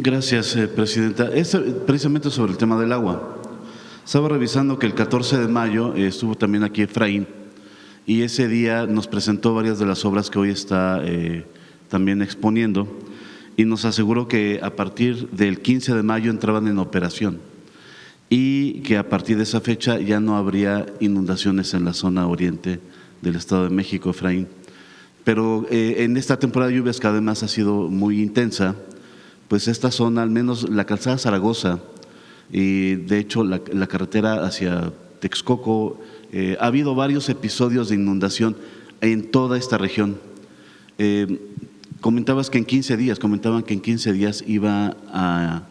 Gracias, Presidenta. Es precisamente sobre el tema del agua. Estaba revisando que el 14 de mayo estuvo también aquí Efraín y ese día nos presentó varias de las obras que hoy está también exponiendo y nos aseguró que a partir del 15 de mayo entraban en operación y que a partir de esa fecha ya no habría inundaciones en la zona oriente del Estado de México, Efraín. Pero en esta temporada de lluvias, que además ha sido muy intensa, pues esta zona, al menos la calzada Zaragoza, y de hecho la carretera hacia Texcoco, ha habido varios episodios de inundación en toda esta región. Comentaban que en 15 días iba a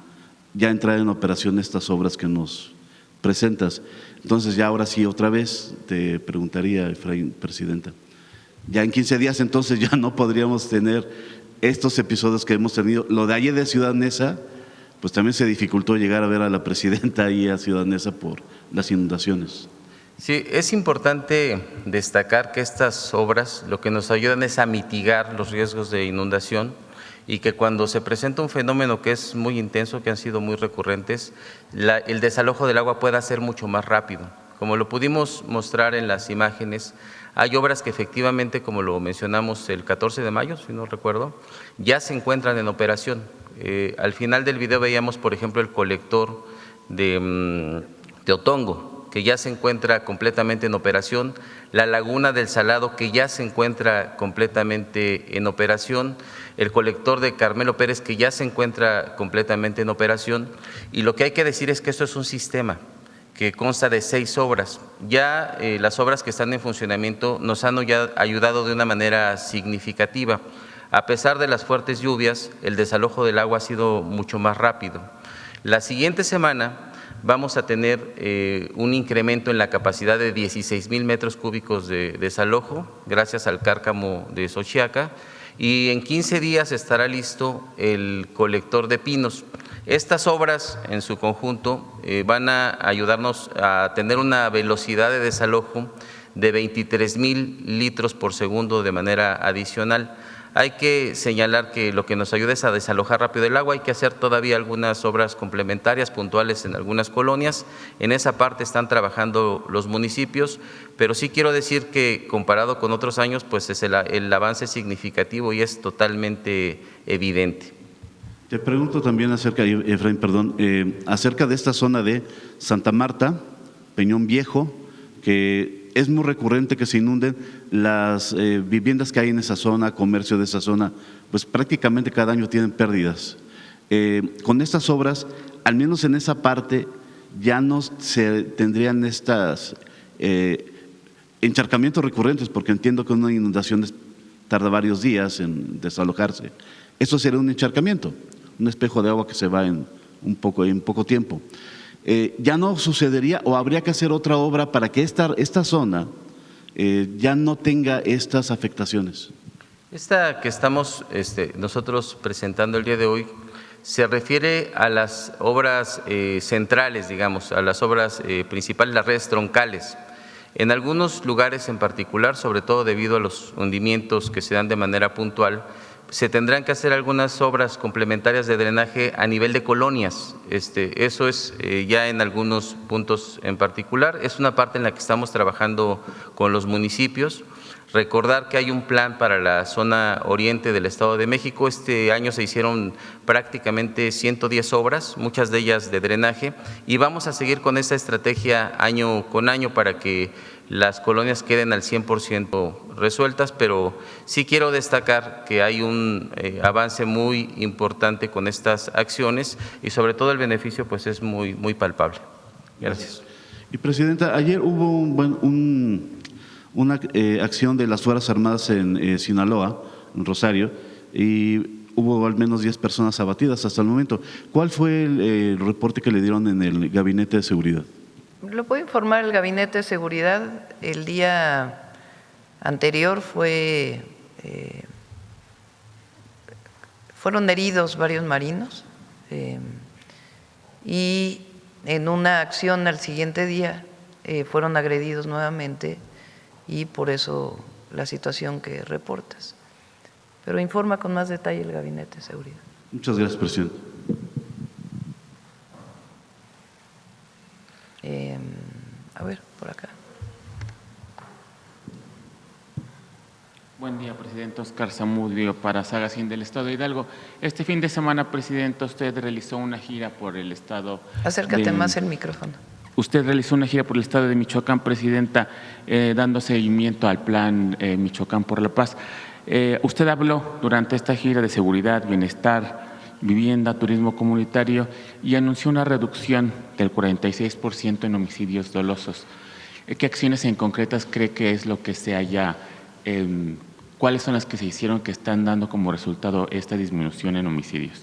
ya entrar en operación estas obras que nos presentas. Entonces ya ahora sí, otra vez te preguntaría, Efraín, Presidenta, ya en 15 días entonces ya no podríamos tener estos episodios que hemos tenido. Lo de ayer de Ciudad Neza, pues también se dificultó llegar a ver a la Presidenta ahí a Ciudad Neza por las inundaciones. Sí, es importante destacar que estas obras lo que nos ayudan es a mitigar los riesgos de inundación y que cuando se presenta un fenómeno que es muy intenso, que han sido muy recurrentes, el desalojo del agua pueda ser mucho más rápido. Como lo pudimos mostrar en las imágenes, hay obras que efectivamente, como lo mencionamos el 14 de mayo, si no recuerdo, ya se encuentran en operación. Al final del video veíamos, por ejemplo, el colector de Otongo, que ya se encuentra completamente en operación, la laguna del Salado, que ya se encuentra completamente en operación, el colector de Carmelo Pérez, que ya se encuentra completamente en operación, y lo que hay que decir es que esto es un sistema que consta de 6 obras. Ya las obras que están en funcionamiento nos han ya ayudado de una manera significativa. A pesar de las fuertes lluvias, el desalojo del agua ha sido mucho más rápido. La siguiente semana vamos a tener un incremento en la capacidad de 16,000 metros cúbicos de desalojo, gracias al cárcamo de Xochiaca, y en 15 días estará listo el colector de Pinos. Estas obras en su conjunto van a ayudarnos a tener una velocidad de desalojo de 23,000 litros por segundo de manera adicional. Hay que señalar que lo que nos ayuda es a desalojar rápido el agua. Hay que hacer todavía algunas obras complementarias puntuales en algunas colonias. En esa parte están trabajando los municipios, pero sí quiero decir que comparado con otros años, pues es el avance significativo y es totalmente evidente. Te pregunto también acerca, Efraín, perdón, acerca de esta zona de Santa Marta, Peñón Viejo, que es muy recurrente que se inunden las viviendas que hay en esa zona, comercio de esa zona, pues prácticamente cada año tienen pérdidas. Con estas obras, al menos en esa parte, ya no se tendrían estas encharcamientos recurrentes, porque entiendo que una inundación tarda varios días en desalojarse. Eso sería un encharcamiento, un espejo de agua que se va en poco tiempo. ¿Ya no sucedería o habría que hacer otra obra para que esta zona ya no tenga estas afectaciones? Esta que estamos nosotros presentando el día de hoy se refiere a las obras centrales, digamos, a las obras principales, las redes troncales. En algunos lugares en particular, sobre todo debido a los hundimientos que se dan de manera puntual, se tendrán que hacer algunas obras complementarias de drenaje a nivel de colonias. Eso es ya en algunos puntos en particular. Es una parte en la que estamos trabajando con los municipios. Recordar que hay un plan para la zona oriente del Estado de México. Este año se hicieron prácticamente 110 obras, muchas de ellas de drenaje, y vamos a seguir con esta estrategia año con año para que las colonias queden al 100% resueltas, pero sí quiero destacar que hay un avance muy importante con estas acciones y sobre todo el beneficio pues es muy palpable. Gracias. Y Presidenta, ayer hubo una acción de las Fuerzas Armadas en Sinaloa, en Rosario, y hubo al menos 10 personas abatidas hasta el momento. ¿Cuál fue el reporte que le dieron en el Gabinete de Seguridad? Lo puede informar el Gabinete de Seguridad. El día anterior fueron heridos varios marinos y en una acción al siguiente día fueron agredidos nuevamente y por eso la situación que reportas. Pero informa con más detalle el Gabinete de Seguridad. Muchas gracias, Presidente. Buen día, presidente. Oscar Zamudio para Sagacín del Estado de Hidalgo. Este fin de semana, presidente, usted realizó una gira por el estado. Acércate más el micrófono. Usted realizó una gira por el estado de Michoacán, presidenta, dando seguimiento al plan Michoacán por la Paz. Usted habló durante esta gira de seguridad, bienestar, vivienda, turismo comunitario y anunció una reducción del 46% en homicidios dolosos. ¿Qué acciones en concretas cree que es lo que se haya, cuáles son las que se hicieron que están dando como resultado esta disminución en homicidios?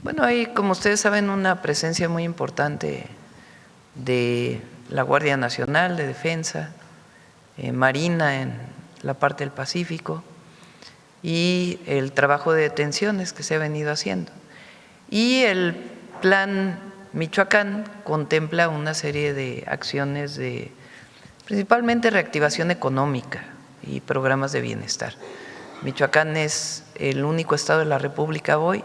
Bueno, hay, como ustedes saben, una presencia muy importante de la Guardia Nacional de Defensa, Marina en la parte del Pacífico y el trabajo de detenciones que se ha venido haciendo. Y el plan Michoacán contempla una serie de acciones de principalmente reactivación económica y programas de bienestar. Michoacán es el único estado de la República hoy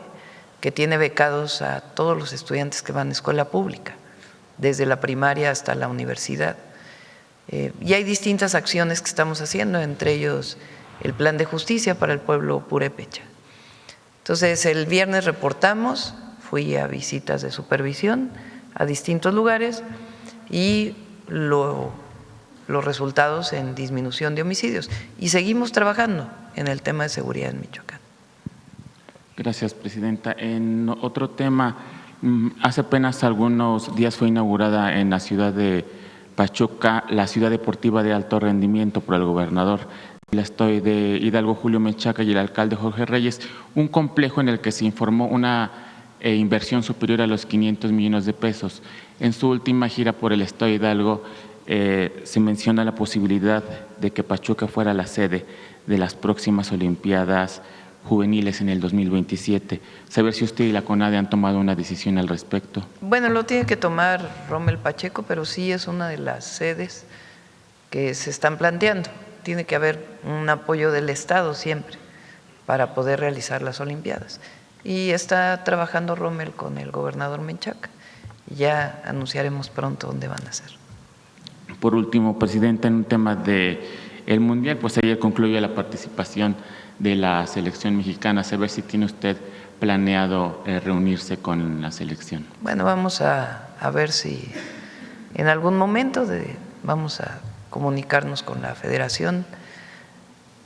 que tiene becados a todos los estudiantes que van a escuela pública, desde la primaria hasta la universidad. Y hay distintas acciones que estamos haciendo, entre ellos el plan de justicia para el pueblo purépecha. Entonces, el viernes reportamos, fui a visitas de supervisión a distintos lugares y los resultados en disminución de homicidios. Y seguimos trabajando en el tema de seguridad en Michoacán. Gracias, presidenta. En otro tema, hace apenas algunos días fue inaugurada en la ciudad de Pachuca la ciudad deportiva de alto rendimiento por el gobernador de Hidalgo, Julio Menchaca, y el alcalde Jorge Reyes, un complejo en el que se informó una inversión superior a los 500 millones de pesos. En su última gira por el estado de Hidalgo se menciona la posibilidad de que Pachuca fuera la sede de las próximas Olimpiadas juveniles en el 2027. Saber si usted y la CONADE han tomado una decisión al respecto. Bueno, lo tiene que tomar Rommel Pacheco, pero sí es una de las sedes que se están planteando. Tiene que haber un apoyo del Estado siempre para poder realizar las Olimpiadas. Y está trabajando Rommel con el gobernador Menchaca. Ya anunciaremos pronto dónde van a ser. Por último, presidenta, en un tema del Mundial, pues ayer concluyó la participación de la selección mexicana. Saber si tiene usted planeado reunirse con la selección. Bueno, vamos a ver si en algún momento vamos a comunicarnos con la federación.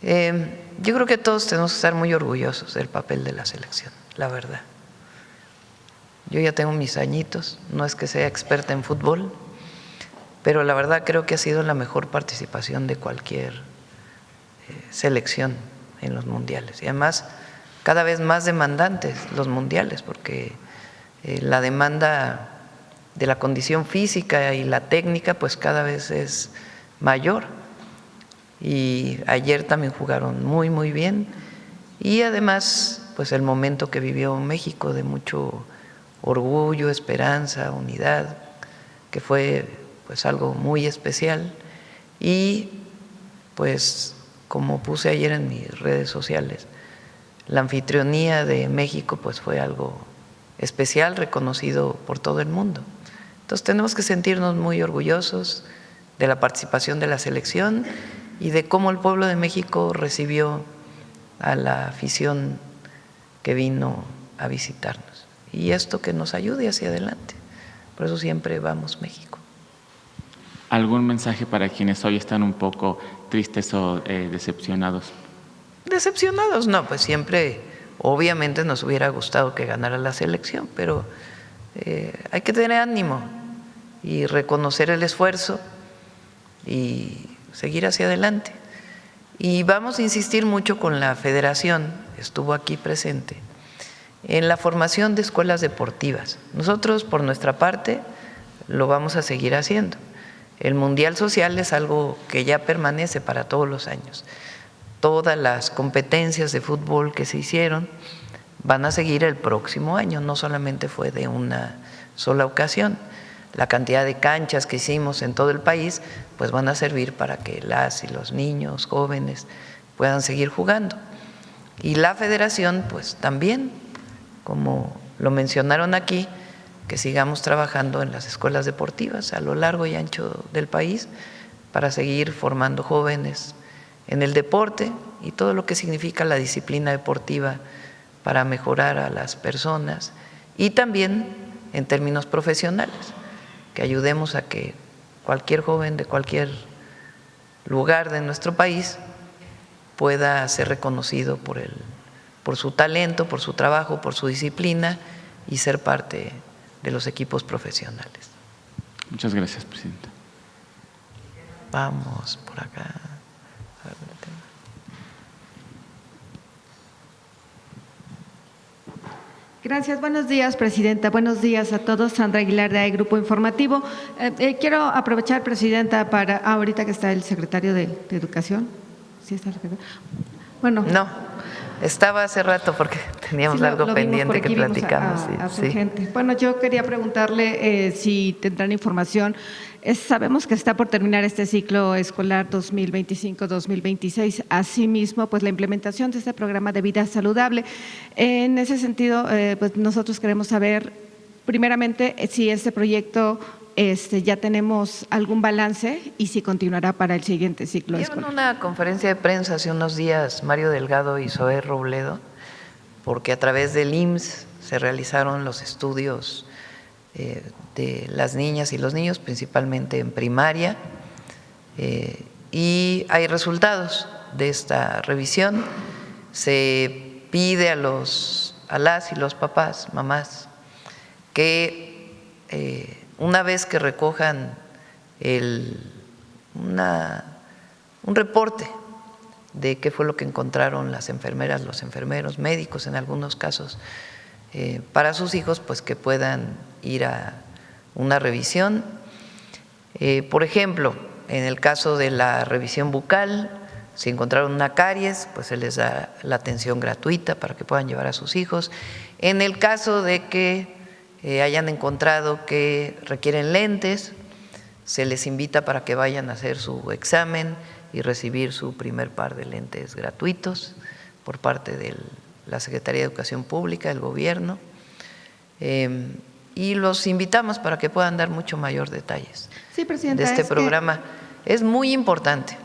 Yo creo que todos tenemos que estar muy orgullosos del papel de la selección, la verdad. Yo ya tengo mis añitos, no es que sea experta en fútbol, pero la verdad creo que ha sido la mejor participación de cualquier selección en los mundiales. Y además, cada vez más demandantes los mundiales, porque la demanda de la condición física y la técnica pues cada vez es mayor. Y ayer también jugaron muy, muy bien. Y además, pues el momento que vivió México de mucho orgullo, esperanza, unidad, que fue pues algo muy especial. Y pues como puse ayer en mis redes sociales, la anfitrionía de México pues fue algo especial, reconocido por todo el mundo. Entonces tenemos que sentirnos muy orgullosos de la participación de la selección y de cómo el pueblo de México recibió a la afición que vino a visitarnos. Y esto que nos ayude hacia adelante. Por eso siempre vamos México. ¿Algún mensaje para quienes hoy están un poco tristes o decepcionados? Decepcionados, no, pues siempre, obviamente nos hubiera gustado que ganara la selección, pero hay que tener ánimo y reconocer el esfuerzo y seguir hacia adelante. Y vamos a insistir mucho con la federación, estuvo aquí presente, en la formación de escuelas deportivas. Nosotros, por nuestra parte, lo vamos a seguir haciendo. El Mundial Social es algo que ya permanece para todos los años. Todas las competencias de fútbol que se hicieron van a seguir el próximo año, no solamente fue de una sola ocasión. La cantidad de canchas que hicimos en todo el país pues van a servir para que las y los niños, jóvenes puedan seguir jugando. Y la federación pues también, como lo mencionaron aquí, que sigamos trabajando en las escuelas deportivas a lo largo y ancho del país para seguir formando jóvenes en el deporte y todo lo que significa la disciplina deportiva para mejorar a las personas, y también en términos profesionales, que ayudemos a que cualquier joven de cualquier lugar de nuestro país pueda ser reconocido por su talento, por su trabajo, por su disciplina y ser parte de los equipos profesionales. Muchas gracias, presidenta. Vamos por acá. Gracias, buenos días, presidenta. Buenos días a todos. Sandra Aguilar de Grupo Informativo. Quiero aprovechar, presidenta, para ahorita que está el secretario de Educación. ¿Sí está el secretario? Bueno. No, estaba hace rato porque teníamos algo pendiente que platicamos. A su gente. Bueno, yo quería preguntarle si tendrán información. Sabemos que está por terminar este ciclo escolar 2025-2026. Asimismo, pues la implementación de este programa de vida saludable. En ese sentido, pues nosotros queremos saber, primeramente, si este proyecto ya tenemos algún balance y si continuará para el siguiente ciclo escolar. Dieron una conferencia de prensa hace unos días Mario Delgado y Zoé Robledo, porque a través del IMSS se realizaron los estudios de las niñas y los niños, principalmente en primaria, y hay resultados de esta revisión. Se pide a las y los papás, mamás, que una vez que recojan un reporte de qué fue lo que encontraron las enfermeras, los enfermeros, médicos en algunos casos, para sus hijos, pues que puedan ir a una revisión. Por ejemplo, en el caso de la revisión bucal, si encontraron una caries, pues se les da la atención gratuita para que puedan llevar a sus hijos. En el caso de que hayan encontrado que requieren lentes, se les invita para que vayan a hacer su examen y recibir su primer par de lentes gratuitos por parte de la Secretaría de Educación Pública, del Gobierno, y los invitamos para que puedan dar mucho mayor detalles de este programa. Es muy importante,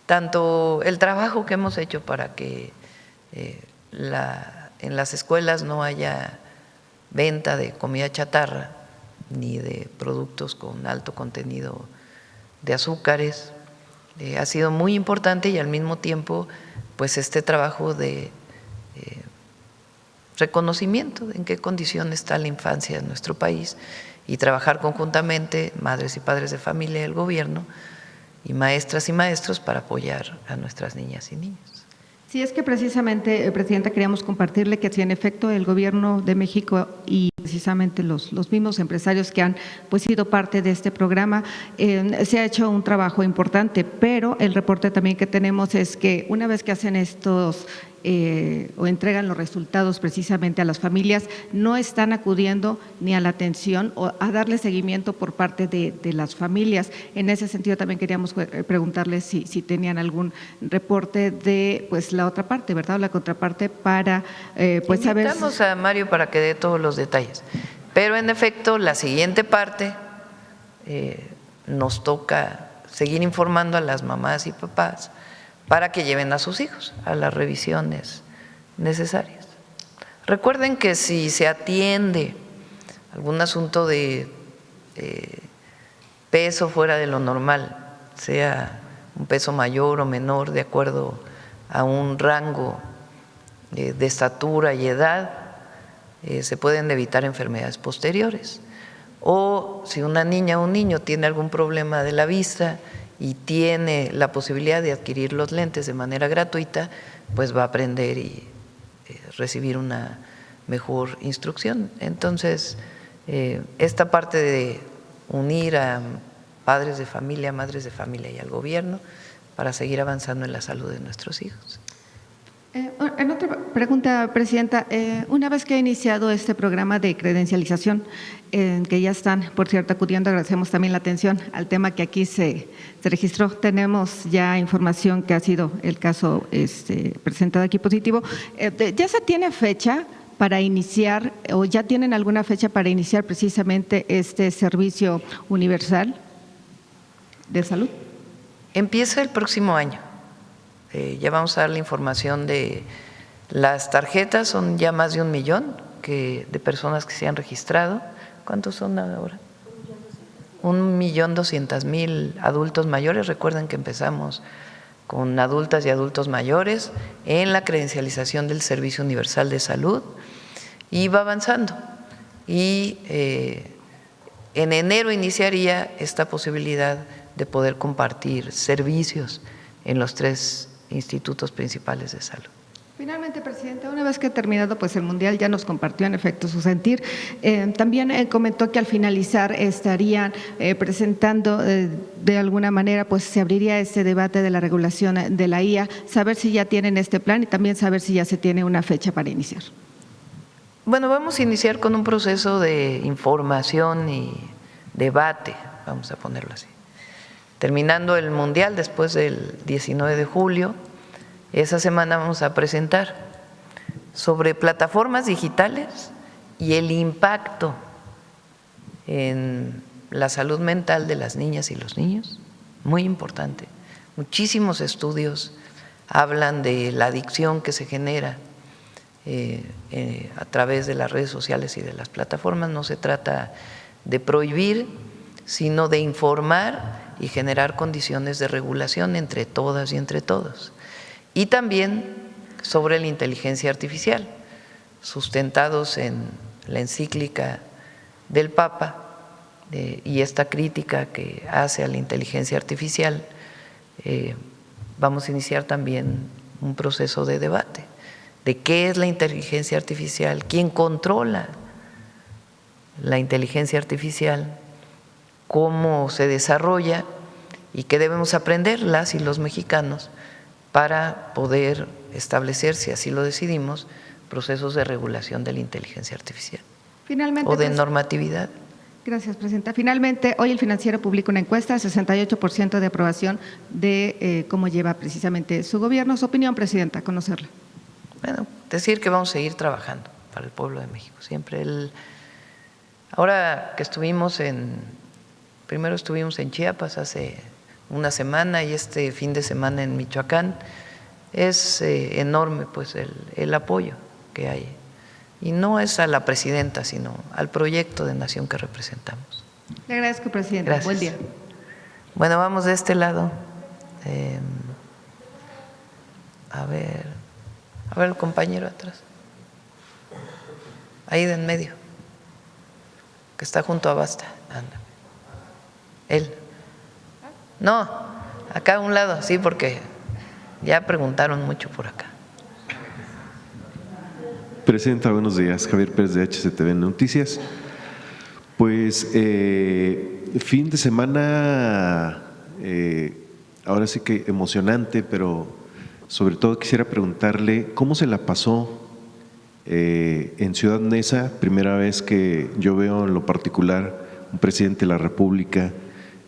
tanto el trabajo que hemos hecho para que en las escuelas no haya venta de comida chatarra ni de productos con alto contenido de azúcares, ha sido muy importante, y al mismo tiempo pues este trabajo de reconocimiento de en qué condición está la infancia en nuestro país, y trabajar conjuntamente madres y padres de familia, el gobierno y maestras y maestros para apoyar a nuestras niñas y niños. Sí, es que precisamente, presidenta, queríamos compartirle que si en efecto el Gobierno de México y precisamente los mismos empresarios que han pues sido parte de este programa, se ha hecho un trabajo importante, pero el reporte también que tenemos es que una vez que hacen estos o entregan los resultados precisamente a las familias, no están acudiendo ni a la atención o a darle seguimiento por parte de las familias. En ese sentido también queríamos preguntarles si tenían algún reporte de pues la otra parte, ¿verdad? La contraparte para pues saber. Invitamos a Mario para que dé todos los detalles, pero en efecto la siguiente parte nos toca seguir informando a las mamás y papás para que lleven a sus hijos a las revisiones necesarias. Recuerden que si se atiende algún asunto de peso fuera de lo normal, sea un peso mayor o menor de acuerdo a un rango de estatura y edad, se pueden evitar enfermedades posteriores. O si una niña o un niño tiene algún problema de la vista y tiene la posibilidad de adquirir los lentes de manera gratuita, pues va a aprender y recibir una mejor instrucción. Entonces, esta parte de unir a padres de familia, madres de familia y al gobierno para seguir avanzando en la salud de nuestros hijos. En otra pregunta, presidenta, una vez que ha iniciado este programa de credencialización, que ya están, por cierto, acudiendo, agradecemos también la atención al tema que aquí se registró. Tenemos ya información que ha sido el caso presentado aquí positivo. ¿Ya se tiene fecha para iniciar o ya tienen alguna fecha para iniciar precisamente este servicio universal de salud? Empieza el próximo año. Ya vamos a dar la información de las tarjetas, son ya más de 1 millón de personas que se han registrado. ¿Cuántos son ahora? 1.200.000 adultos mayores. Recuerden que empezamos con adultas y adultos mayores en la credencialización del Servicio Universal de Salud y va avanzando. Y en enero iniciaría esta posibilidad de poder compartir servicios en los 3 institutos principales de salud. Finalmente, Presidenta, una vez que ha terminado pues el Mundial, ya nos compartió en efecto su sentir. También comentó que al finalizar estarían presentando de alguna manera, pues se abriría este debate de la regulación de la IA, saber si ya tienen este plan y también saber si ya se tiene una fecha para iniciar. Bueno, vamos a iniciar con un proceso de información y debate, vamos a ponerlo así. Terminando el Mundial, después del 19 de julio, esa semana vamos a presentar sobre plataformas digitales y el impacto en la salud mental de las niñas y los niños, muy importante. Muchísimos estudios hablan de la adicción que se genera a través de las redes sociales y de las plataformas. No se trata de prohibir, sino de informar y generar condiciones de regulación entre todas y entre todos. Y también sobre la inteligencia artificial, sustentados en la encíclica del Papa y esta crítica que hace a la inteligencia artificial. Vamos a iniciar también un proceso de debate de qué es la inteligencia artificial, quién controla la inteligencia artificial, cómo se desarrolla y qué debemos aprender las y los mexicanos para poder establecer, si así lo decidimos, procesos de regulación de la inteligencia artificial. Finalmente, o de normatividad. Gracias, Presidenta. Finalmente, hoy el Financiero publica una encuesta, 68% de aprobación de cómo lleva precisamente su gobierno. Su opinión, Presidenta, conocerla. Bueno, decir que vamos a seguir trabajando para el pueblo de México. Siempre ahora que primero estuvimos en Chiapas hace una semana y este fin de semana en Michoacán, es enorme pues el apoyo que hay. Y no es a la presidenta, sino al proyecto de nación que representamos. Le agradezco, Presidenta. Gracias. Buen día. Bueno, vamos de este lado. A ver el compañero atrás. Ahí de en medio, que está junto a Basta. Anda. Él. No, acá a un lado, sí, porque ya preguntaron mucho por acá. Presidenta, buenos días. Javier Pérez de HCTV Noticias. Pues fin de semana, ahora sí que emocionante, pero sobre todo quisiera preguntarle cómo se la pasó en Ciudad Neza, primera vez que yo veo en lo particular un presidente de la República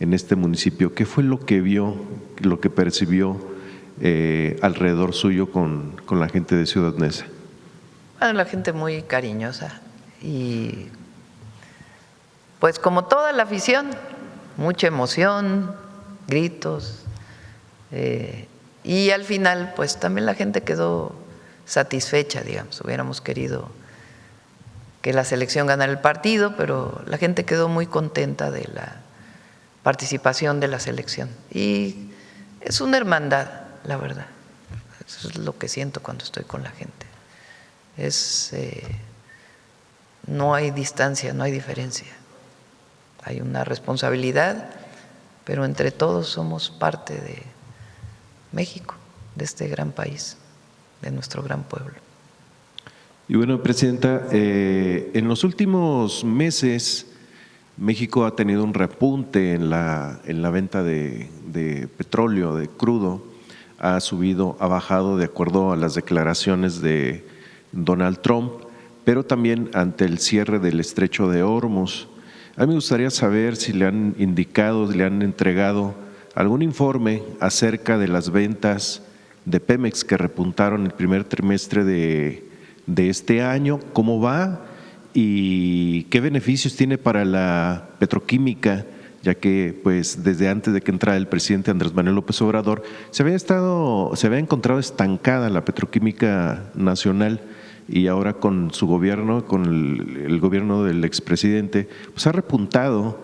en este municipio. ¿Qué fue lo que vio, lo que percibió alrededor suyo con la gente de Ciudad Neza? Bueno, la gente muy cariñosa y pues como toda la afición, mucha emoción, gritos y al final pues también la gente quedó satisfecha, digamos. Hubiéramos querido que la selección ganara el partido, pero la gente quedó muy contenta de la participación de la selección y es una hermandad, la verdad. Eso es lo que siento cuando estoy con la gente. No hay distancia, no hay diferencia. Hay una responsabilidad, pero entre todos somos parte de México, de este gran país, de nuestro gran pueblo. Y bueno, Presidenta, en los últimos meses México ha tenido un repunte en la venta de petróleo, de crudo. Ha subido, ha bajado de acuerdo a las declaraciones de Donald Trump, pero también ante el cierre del estrecho de Hormuz. A mí me gustaría saber si le han indicado, le han entregado algún informe acerca de las ventas de Pemex que repuntaron el primer trimestre de este año, cómo va y qué beneficios tiene para la petroquímica ya que pues desde antes de que entrara el presidente Andrés Manuel López Obrador se había encontrado estancada la petroquímica nacional, y ahora con su gobierno, con el gobierno del expresidente, pues ha repuntado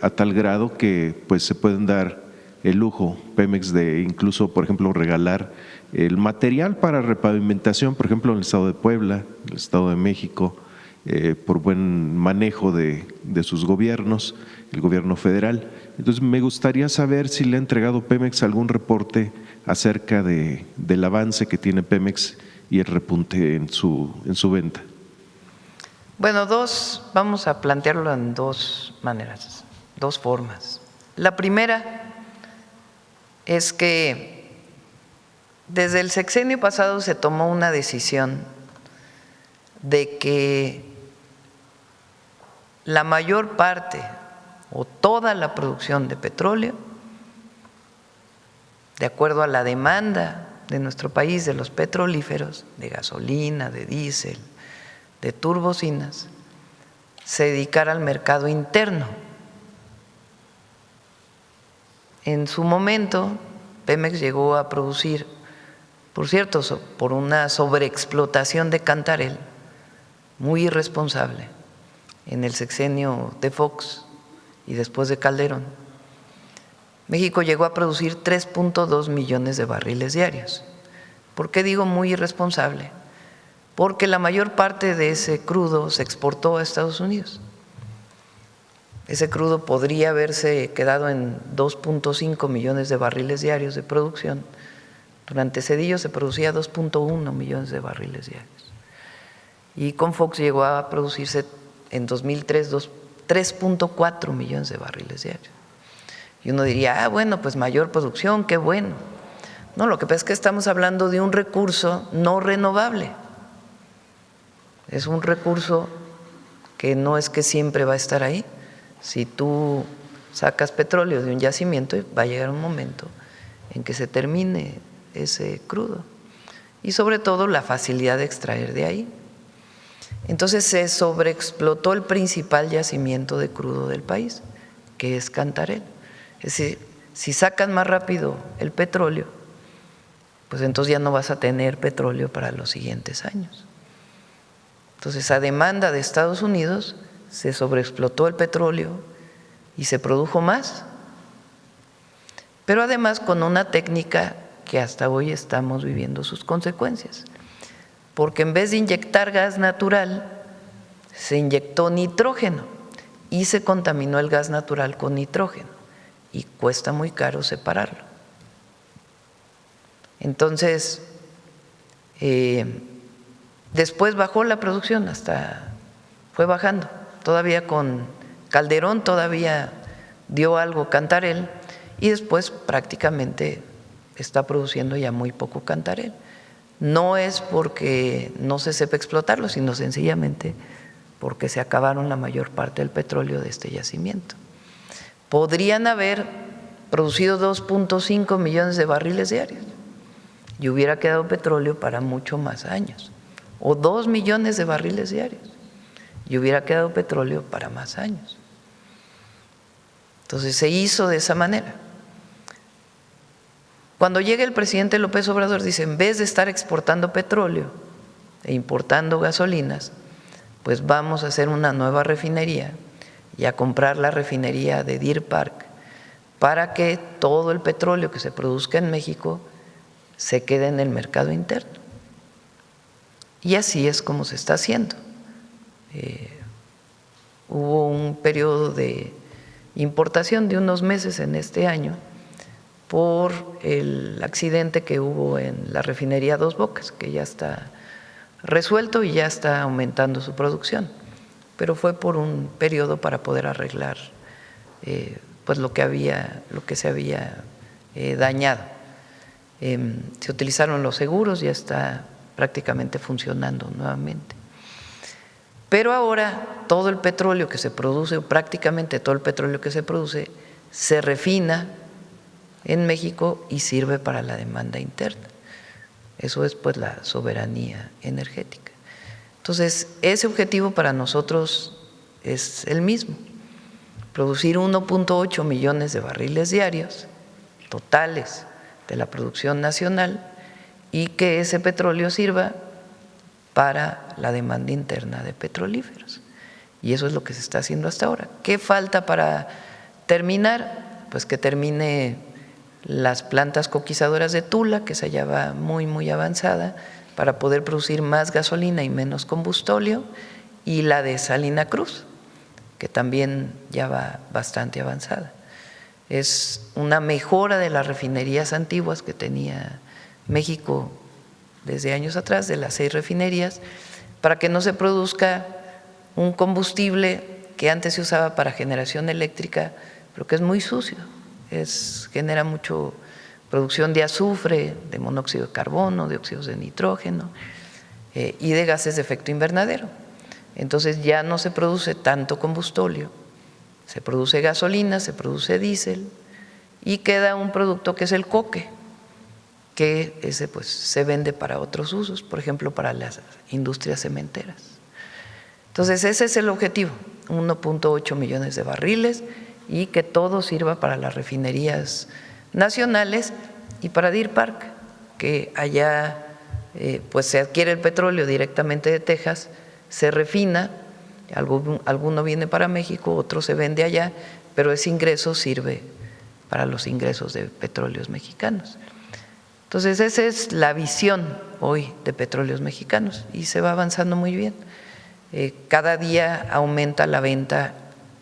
a tal grado que pues se pueden dar el lujo Pemex de incluso, por ejemplo, regalar el material para repavimentación, por ejemplo, en el estado de Puebla, en el estado de México, por buen manejo de sus gobiernos, el gobierno federal. Entonces me gustaría saber si le ha entregado Pemex algún reporte acerca del avance que tiene Pemex y el repunte en su venta. Bueno, vamos a plantearlo en dos maneras, dos formas. La primera es que desde el sexenio pasado se tomó una decisión de que la mayor parte o toda la producción de petróleo, de acuerdo a la demanda de nuestro país, de los petrolíferos, de gasolina, de diésel, de turbocinas, se dedicara al mercado interno. En su momento, Pemex llegó a producir, por cierto, por una sobreexplotación de Cantarell muy irresponsable en el sexenio de Fox y después de Calderón, México llegó a producir 3.2 millones de barriles diarios. ¿Por qué digo muy irresponsable? Porque la mayor parte de ese crudo se exportó a Estados Unidos. Ese crudo podría haberse quedado en 2.5 millones de barriles diarios de producción. Durante Cedillo se producía 2.1 millones de barriles diarios. Y con Fox llegó a producirse en 2003 3.4 millones de barriles diarios. Y uno diría, bueno, pues mayor producción, qué bueno. No, lo que pasa es que estamos hablando de un recurso no renovable. Es un recurso que no es que siempre va a estar ahí. Si tú sacas petróleo de un yacimiento, va a llegar un momento en que se termine ese crudo. Y sobre todo la facilidad de extraer de ahí. Entonces se sobreexplotó el principal yacimiento de crudo del país, que es Cantarell. Es decir, si sacan más rápido el petróleo, pues entonces ya no vas a tener petróleo para los siguientes años. Entonces, a demanda de Estados Unidos, se sobreexplotó el petróleo y se produjo más, pero además con una técnica que hasta hoy estamos viviendo sus consecuencias, porque en vez de inyectar gas natural, se inyectó nitrógeno y se contaminó el gas natural con nitrógeno y cuesta muy caro separarlo. Entonces, después bajó la producción, fue bajando. Todavía con Calderón todavía dio algo Cantarell y después prácticamente está produciendo ya muy poco Cantarell. No es porque no se sepa explotarlo, sino sencillamente porque se acabaron la mayor parte del petróleo de este yacimiento. Podrían haber producido 2.5 millones de barriles diarios y hubiera quedado petróleo para mucho más años, o 2 millones de barriles diarios y hubiera quedado petróleo para más años. Entonces se hizo de esa manera. Cuando llega el presidente López Obrador, dice, en vez de estar exportando petróleo e importando gasolinas, pues vamos a hacer una nueva refinería y a comprar la refinería de Deer Park para que todo el petróleo que se produzca en México se quede en el mercado interno. Y así es como se está haciendo. Hubo un periodo de importación de unos meses en este año por el accidente que hubo en la refinería Dos Bocas, que ya está resuelto y ya está aumentando su producción, pero fue por un periodo para poder arreglar pues lo que se había dañado. Se utilizaron los seguros, ya está prácticamente funcionando nuevamente. Pero ahora todo el petróleo que se produce, o prácticamente todo el petróleo que se produce, se refina en México y sirve para la demanda interna. Eso es pues la soberanía energética. Entonces, ese objetivo para nosotros es el mismo. producir 1.8 millones de barriles diarios totales de la producción nacional y que ese petróleo sirva para la demanda interna de petrolíferos. Y eso es lo que se está haciendo hasta ahora. ¿Qué falta para terminar? Pues que termine las plantas coquizadoras de Tula, que esa ya va muy avanzada, para poder producir más gasolina y menos combustóleo, y la de Salina Cruz, que también ya va bastante avanzada. Es una mejora de las refinerías antiguas que tenía México desde años atrás, de las 6 refinerías, para que no se produzca un combustible que antes se usaba para generación eléctrica, pero que es muy sucio, genera mucho producción de azufre, de monóxido de carbono, de óxidos de nitrógeno y de gases de efecto invernadero. Entonces ya no se produce tanto combustóleo, se produce gasolina, se produce diésel y queda un producto que es el coque, que ese pues se vende para otros usos, por ejemplo para las industrias cementeras. Entonces ese es el objetivo, 1.8 millones de barriles y que todo sirva para las refinerías nacionales y para Deer Park, que allá pues se adquiere el petróleo directamente de Texas, se refina, alguno viene para México, otro se vende allá, pero ese ingreso sirve para los ingresos de petróleos mexicanos. Entonces esa es la visión hoy de Petróleos Mexicanos y se va avanzando muy bien. Cada día aumenta la venta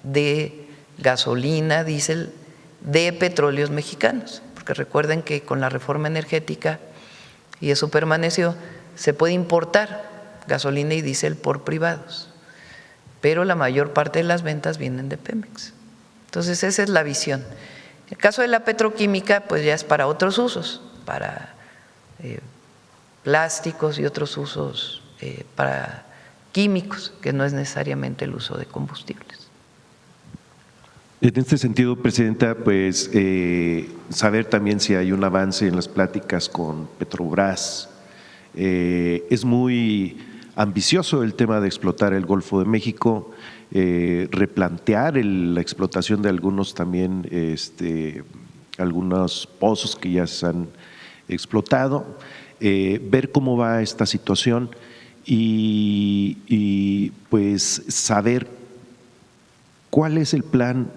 de gasolina, diésel, de petróleos mexicanos, porque recuerden que con la reforma energética, y eso permaneció, se puede importar gasolina y diésel por privados, pero la mayor parte de las ventas vienen de Pemex. Entonces esa es la visión. El caso de la petroquímica pues ya es para otros usos, para plásticos y otros usos para químicos, que no es necesariamente el uso de combustibles. En este sentido, Presidenta, pues saber también si hay un avance en las pláticas con Petrobras. Es muy ambicioso el tema de explotar el Golfo de México, replantear la explotación de algunos también, algunos pozos que ya se han explotado, ver cómo va esta situación y pues saber cuál es el plan,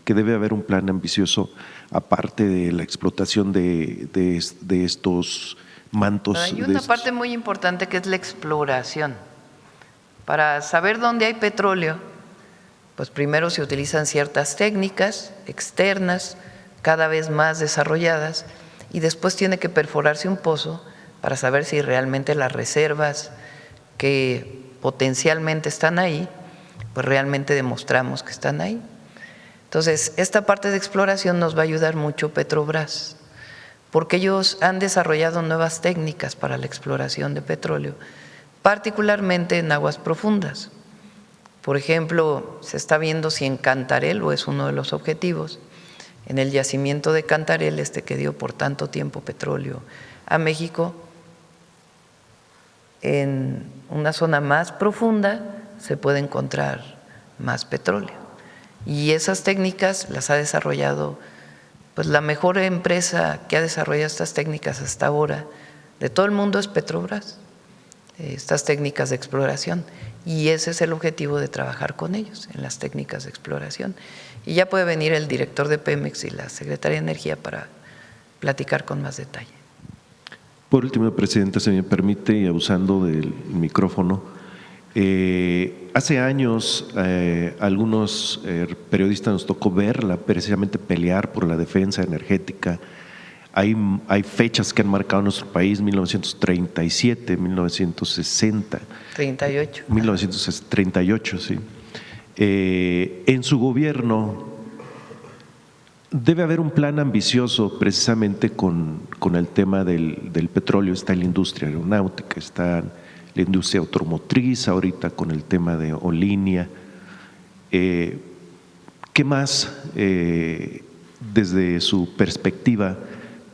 que debe haber un plan ambicioso aparte de la explotación de estos mantos. Hay una parte muy importante que es la exploración. Para saber dónde hay petróleo, pues primero se utilizan ciertas técnicas externas, cada vez más desarrolladas, y después tiene que perforarse un pozo para saber si realmente las reservas que potencialmente están ahí, pues realmente demostramos que están ahí. Entonces, esta parte de exploración nos va a ayudar mucho Petrobras, porque ellos han desarrollado nuevas técnicas para la exploración de petróleo, particularmente en aguas profundas. Por ejemplo, se está viendo si en Cantarell, o es uno de los objetivos, en el yacimiento de Cantarell, que dio por tanto tiempo petróleo a México, en una zona más profunda se puede encontrar más petróleo. Y esas técnicas las ha desarrollado pues la mejor empresa que ha desarrollado estas técnicas hasta ahora de todo el mundo es Petrobras, estas técnicas de exploración, y ese es el objetivo de trabajar con ellos en las técnicas de exploración. Y ya puede venir el director de Pemex y la secretaria de Energía para platicar con más detalle. Por último, Presidenta, si me permite, y abusando del micrófono, hace años algunos periodistas nos tocó verla precisamente pelear por la defensa energética. Hay fechas que han marcado nuestro país, 1937, 1960. 38. 1938, sí. En su gobierno debe haber un plan ambicioso precisamente con el tema del petróleo. Está en la industria aeronáutica, está la industria automotriz, ahorita con el tema de Olinia. ¿Qué más, desde su perspectiva,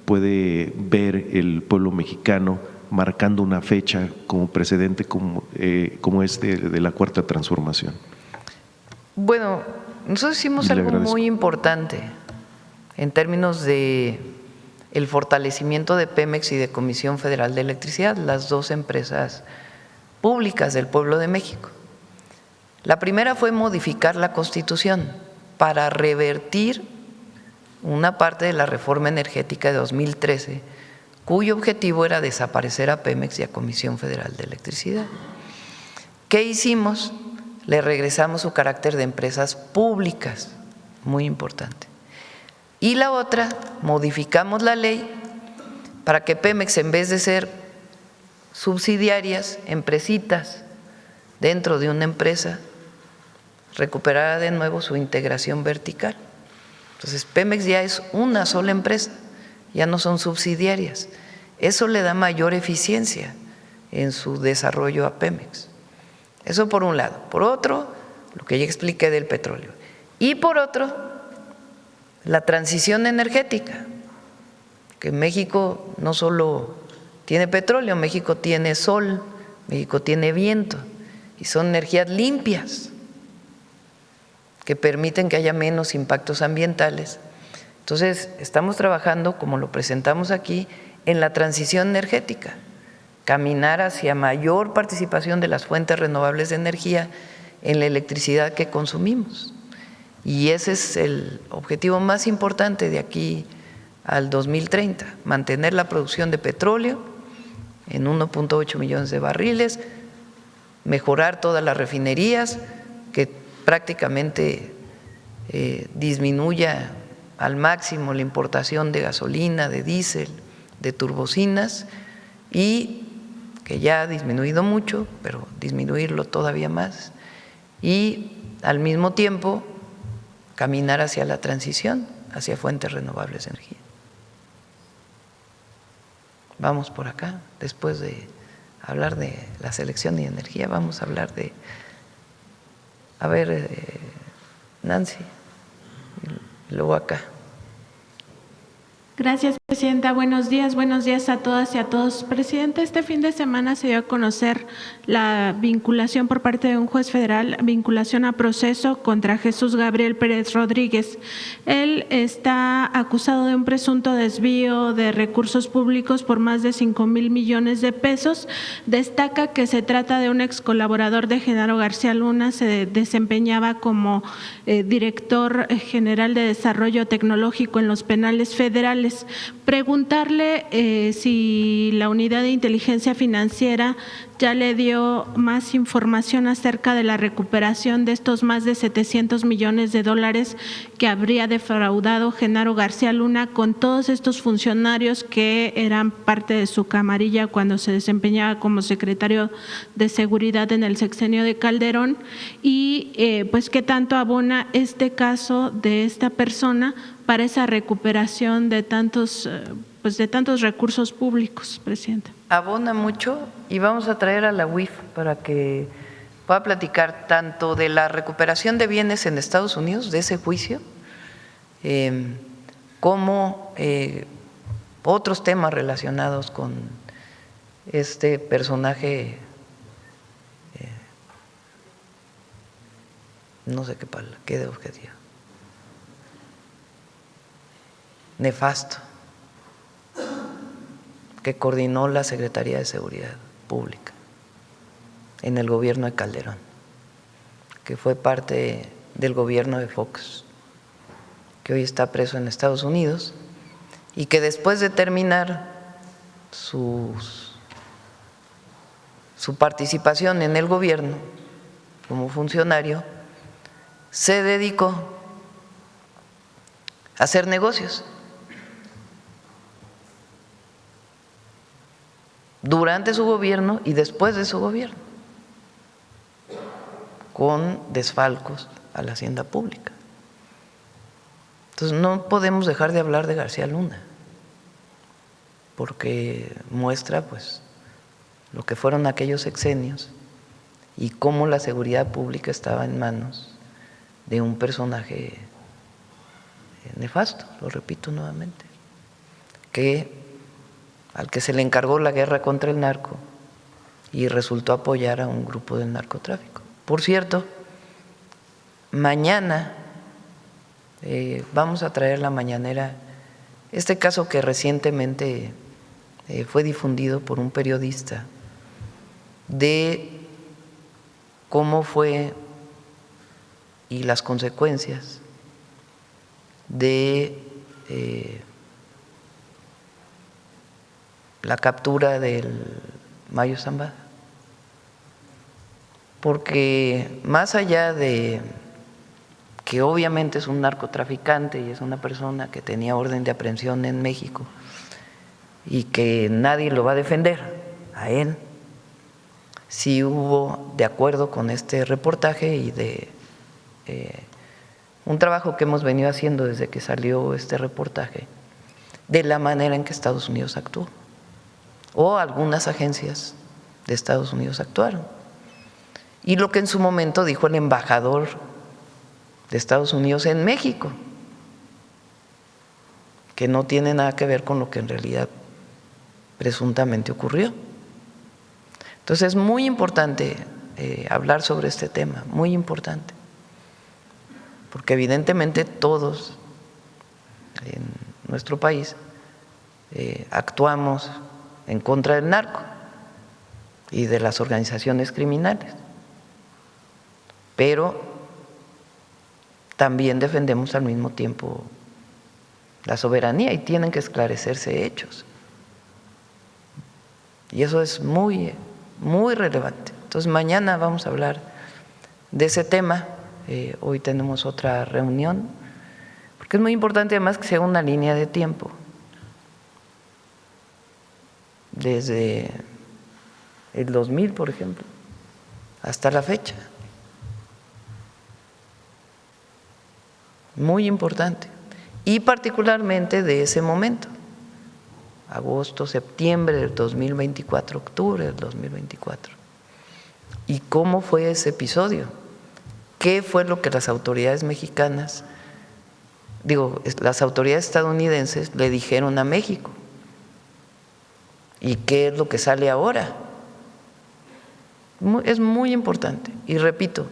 puede ver el pueblo mexicano marcando una fecha como precedente como de la Cuarta Transformación? Bueno, Nosotros hicimos Le algo agradezco. muy importante en términos de el fortalecimiento de Pemex y de Comisión Federal de Electricidad, las dos empresas públicas del pueblo de México. La primera fue modificar la Constitución para revertir una parte de la reforma energética de 2013, cuyo objetivo era desaparecer a Pemex y a Comisión Federal de Electricidad. ¿Qué hicimos? Le regresamos su carácter de empresas públicas, muy importante. Y la otra, modificamos la ley para que Pemex, en vez de ser subsidiarias, empresitas dentro de una empresa, recuperara de nuevo su integración vertical. Entonces, Pemex ya es una sola empresa, ya no son subsidiarias. Eso le da mayor eficiencia en su desarrollo a Pemex. Eso por un lado. Por otro, lo que ya expliqué del petróleo. Y por otro, la transición energética, que México no solo tiene petróleo, México tiene sol, México tiene viento, y son energías limpias que permiten que haya menos impactos ambientales. Entonces, estamos trabajando, como lo presentamos aquí, en la transición energética, caminar hacia mayor participación de las fuentes renovables de energía en la electricidad que consumimos. Y ese es el objetivo más importante de aquí al 2030, mantener la producción de petróleo en 1.8 millones de barriles, mejorar todas las refinerías, que prácticamente disminuya al máximo la importación de gasolina, de diésel, de turbocinas, y que ya ha disminuido mucho, pero disminuirlo todavía más, y al mismo tiempo caminar hacia la transición, hacia fuentes renovables de energía. Vamos por acá, después de hablar de la selección y energía, vamos a hablar de, a ver, Nancy, y luego acá. Gracias, Presidenta. Buenos días a todas y a todos. Presidente, este fin de semana se dio a conocer la vinculación por parte de un juez federal, vinculación a proceso contra Jesús Gabriel Pérez Rodríguez. Él está acusado de un presunto desvío de recursos públicos por más de 5,000 millones de pesos. Destaca que se trata de un ex colaborador de Genaro García Luna, se desempeñaba como director general de desarrollo tecnológico en los penales federales. Preguntarle si la unidad de inteligencia financiera ya le dio más información acerca de la recuperación de estos más de 700 millones de dólares que habría defraudado Genaro García Luna con todos estos funcionarios que eran parte de su camarilla cuando se desempeñaba como secretario de Seguridad en el sexenio de Calderón, y pues qué tanto abona este caso de esta persona para esa recuperación de tantos recursos públicos, Presidenta. Abona mucho, y vamos a traer a la UIF para que pueda platicar tanto de la recuperación de bienes en Estados Unidos, de ese juicio, como otros temas relacionados con este personaje, no sé qué de objetivo, nefasto, que coordinó la Secretaría de Seguridad Pública en el gobierno de Calderón, que fue parte del gobierno de Fox, que hoy está preso en Estados Unidos, y que después de terminar su participación en el gobierno como funcionario, se dedicó a hacer negocios. Durante su gobierno y después de su gobierno, con desfalcos a la hacienda pública. Entonces no podemos dejar de hablar de García Luna, porque muestra pues lo que fueron aquellos sexenios y cómo la seguridad pública estaba en manos de un personaje nefasto, lo repito nuevamente, al que se le encargó la guerra contra el narco y resultó apoyar a un grupo del narcotráfico. Por cierto, mañana vamos a traer la mañanera este caso que recientemente fue difundido por un periodista de cómo fue y las consecuencias de la captura del Mayo Zambada. Porque más allá de que obviamente es un narcotraficante y es una persona que tenía orden de aprehensión en México y que nadie lo va a defender a él, sí hubo, de acuerdo con este reportaje y de un trabajo que hemos venido haciendo desde que salió este reportaje, de la manera en que Estados Unidos actuó, o algunas agencias de Estados Unidos actuaron. Y lo que en su momento dijo el embajador de Estados Unidos en México, que no tiene nada que ver con lo que en realidad presuntamente ocurrió. Entonces es muy importante hablar sobre este tema, muy importante, porque evidentemente todos en nuestro país actuamos en contra del narco y de las organizaciones criminales, pero también defendemos al mismo tiempo la soberanía y tienen que esclarecerse hechos. Y eso es muy, muy relevante. Entonces mañana vamos a hablar de ese tema. Hoy tenemos otra reunión, porque es muy importante además que sea una línea de tiempo. Desde el 2000, por ejemplo, hasta la fecha. Muy importante. Y particularmente de ese momento, agosto, septiembre del 2024, octubre del 2024. ¿Y cómo fue ese episodio? ¿Qué fue lo que las autoridades mexicanas, las autoridades estadounidenses le dijeron a México? ¿Y qué es lo que sale ahora? Es muy importante. Y repito,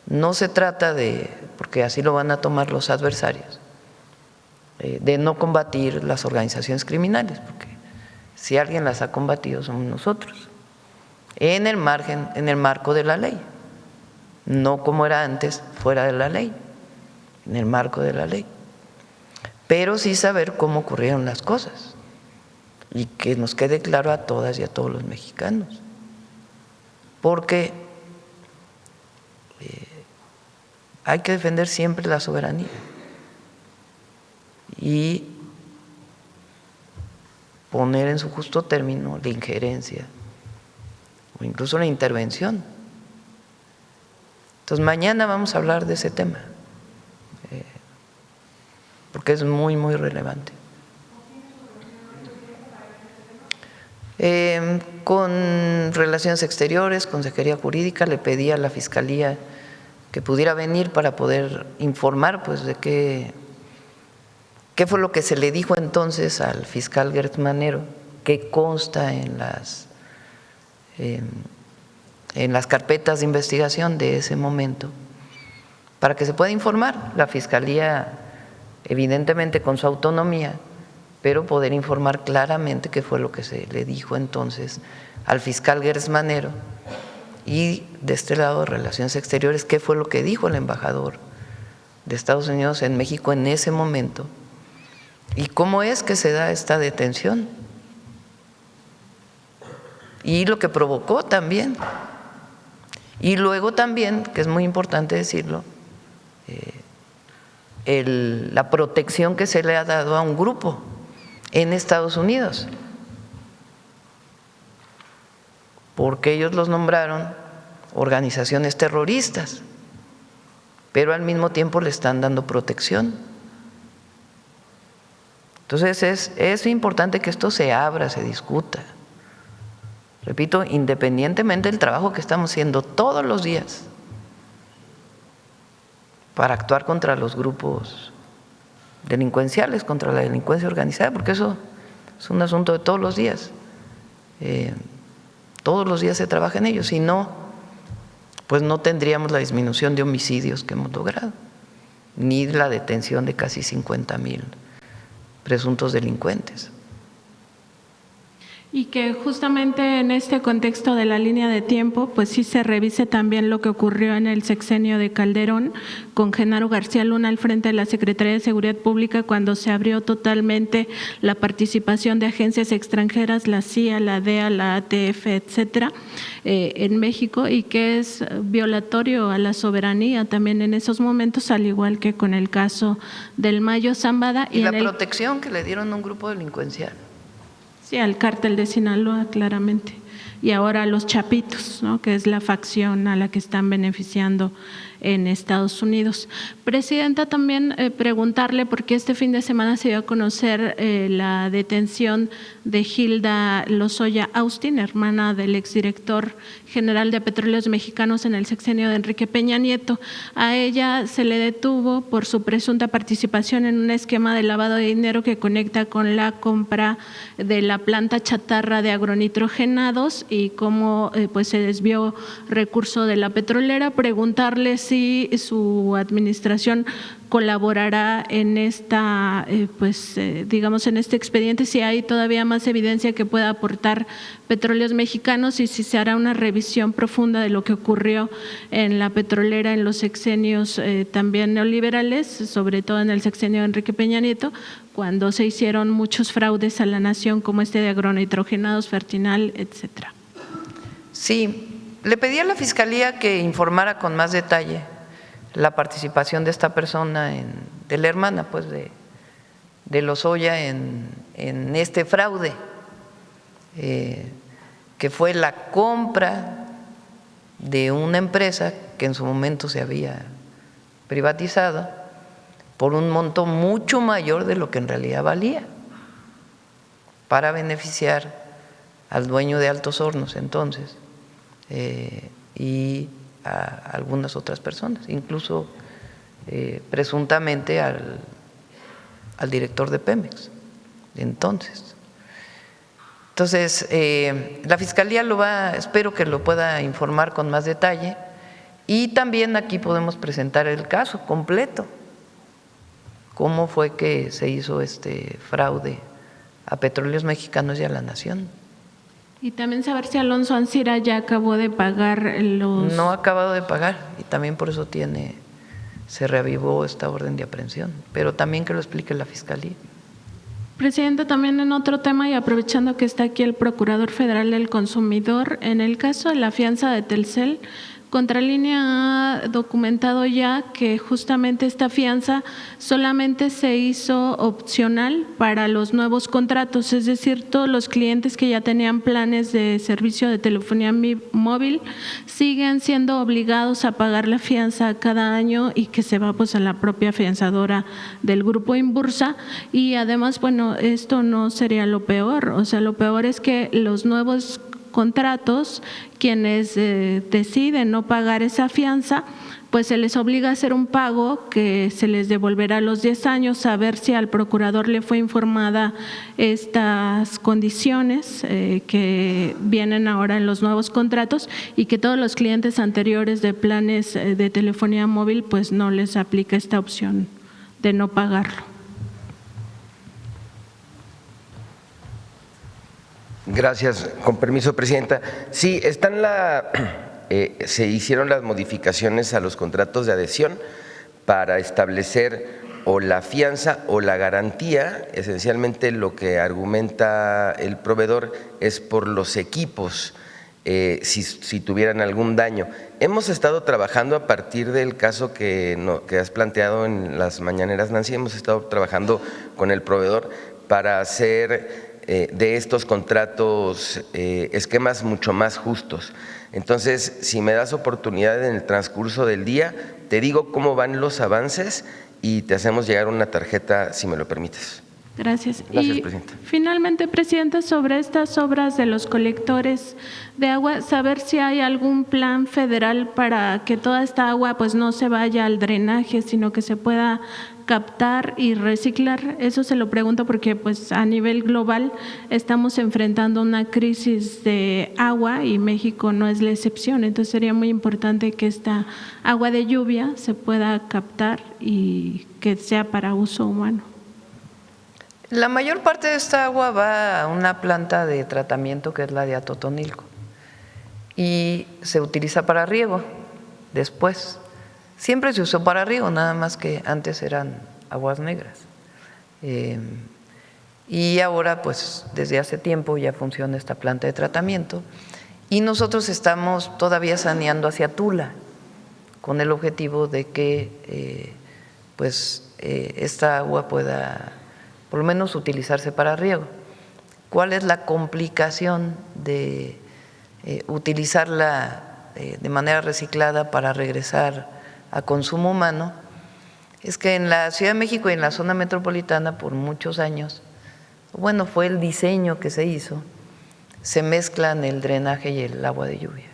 no se trata de, porque así lo van a tomar los adversarios, de no combatir las organizaciones criminales, porque si alguien las ha combatido somos nosotros, en el marco de la ley, no como era antes, fuera de la ley, en el marco de la ley, pero sí saber cómo ocurrieron las cosas y que nos quede claro a todas y a todos los mexicanos, porque hay que defender siempre la soberanía y poner en su justo término la injerencia o incluso la intervención. Entonces mañana vamos a hablar de ese tema, porque es muy, muy relevante. Con Relaciones Exteriores, Consejería Jurídica, le pedí a la Fiscalía que pudiera venir para poder informar pues de qué fue lo que se le dijo entonces al fiscal Gertz Manero, qué consta en las carpetas de investigación de ese momento, para que se pueda informar la Fiscalía, evidentemente con su autonomía, pero poder informar claramente qué fue lo que se le dijo entonces al fiscal Gertz Manero, y de este lado de Relaciones Exteriores, qué fue lo que dijo el embajador de Estados Unidos en México en ese momento y cómo es que se da esta detención y lo que provocó también. Y luego también, que es muy importante decirlo, la protección que se le ha dado a un grupo en Estados Unidos, porque ellos los nombraron organizaciones terroristas, pero al mismo tiempo le están dando protección. Entonces es importante que esto se abra, se discuta. Repito, independientemente del trabajo que estamos haciendo todos los días para actuar contra los grupos delincuenciales, contra la delincuencia organizada, porque eso es un asunto de todos los días. Todos los días se trabaja en ello, si no, pues no tendríamos la disminución de homicidios que hemos logrado. ni la detención de casi 50,000 presuntos delincuentes. Y que justamente en este contexto de la línea de tiempo, pues sí se revise también lo que ocurrió en el sexenio de Calderón con Genaro García Luna al frente de la Secretaría de Seguridad Pública, cuando se abrió totalmente la participación de agencias extranjeras, la CIA, la DEA, la ATF, etcétera, en México, y que es violatorio a la soberanía también en esos momentos, al igual que con el caso del Mayo Zambada. Y la protección que le dieron a un grupo delincuencial. Sí, al cártel de Sinaloa, claramente. Y ahora a los Chapitos, ¿no?, que es la facción a la que están beneficiando en Estados Unidos. Presidenta, también preguntarle, porque este fin de semana se dio a conocer la detención de Hilda Lozoya Austin, hermana del exdirector general de Petróleos Mexicanos en el sexenio de Enrique Peña Nieto. A ella se le detuvo por su presunta participación en un esquema de lavado de dinero que conecta con la compra de la planta chatarra de agronitrogenados y cómo pues se desvió recurso de la petrolera. Preguntarle si su administración colaborará en esta, digamos, en este expediente, si hay todavía más evidencia que pueda aportar Petróleos Mexicanos y si se hará una revisión profunda de lo que ocurrió en la petrolera en los sexenios también neoliberales, sobre todo en el sexenio de Enrique Peña Nieto, cuando se hicieron muchos fraudes a la nación como este de agronitrogenados, Fertinal, etcétera. Sí, le pedí a la Fiscalía que informara con más detalle la participación de esta persona, de la hermana pues de Lozoya en este fraude, que fue la compra de una empresa que en su momento se había privatizado por un monto mucho mayor de lo que en realidad valía, para beneficiar al dueño de Altos Hornos entonces y a algunas otras personas, incluso presuntamente al director de Pemex de entonces. Entonces, la Fiscalía espero que lo pueda informar con más detalle, y también aquí podemos presentar el caso completo, cómo fue que se hizo este fraude a Petróleos Mexicanos y a la nación. Y también saber si Alonso Ancira ya acabó de pagar los… No ha acabado de pagar, y también por eso se reavivó esta orden de aprehensión, pero también que lo explique la Fiscalía. Presidenta, también en otro tema, y aprovechando que está aquí el Procurador Federal del Consumidor, en el caso de la fianza de Telcel, Contralínea ha documentado ya que justamente esta fianza solamente se hizo opcional para los nuevos contratos, es decir, todos los clientes que ya tenían planes de servicio de telefonía móvil siguen siendo obligados a pagar la fianza cada año, y que se va pues a la propia fianzadora del grupo Inbursa. Y además, bueno, esto no sería lo peor, o sea, lo peor es que los nuevos contratos, quienes deciden no pagar esa fianza, pues se les obliga a hacer un pago que se les devolverá a los 10 años, a ver si al procurador le fue informada estas condiciones que vienen ahora en los nuevos contratos, y que todos los clientes anteriores de planes de telefonía móvil pues no les aplica esta opción de no pagarlo. Gracias. Con permiso, Presidenta. Sí, se hicieron las modificaciones a los contratos de adhesión para establecer o la fianza o la garantía. Esencialmente lo que argumenta el proveedor es por los equipos, si tuvieran algún daño. Hemos estado trabajando a partir del caso que has planteado en las mañaneras, Nancy, hemos estado trabajando con el proveedor para hacer de estos contratos esquemas mucho más justos. Entonces, si me das oportunidad en el transcurso del día, te digo cómo van los avances y te hacemos llegar una tarjeta, si me lo permites. Gracias. Gracias, y Presidenta. Finalmente, Presidenta, sobre estas obras de los colectores de agua, saber si hay algún plan federal para que toda esta agua pues no se vaya al drenaje, sino que se pueda captar y reciclar? Eso se lo pregunto porque pues a nivel global estamos enfrentando una crisis de agua y México no es la excepción. Entonces sería muy importante que esta agua de lluvia se pueda captar y que sea para uso humano. La mayor parte de esta agua va a una planta de tratamiento que es la de Atotonilco y se utiliza para riego después. Siempre se usó para riego, nada más que antes eran aguas negras. Y ahora, pues desde hace tiempo ya funciona esta planta de tratamiento y nosotros estamos todavía saneando hacia Tula con el objetivo de que esta agua pueda por lo menos utilizarse para riego. ¿Cuál es la complicación de utilizarla de manera reciclada para regresar a consumo humano? Es que en la Ciudad de México y en la zona metropolitana por muchos años, bueno, fue el diseño que se hizo, se mezclan el drenaje y el agua de lluvia.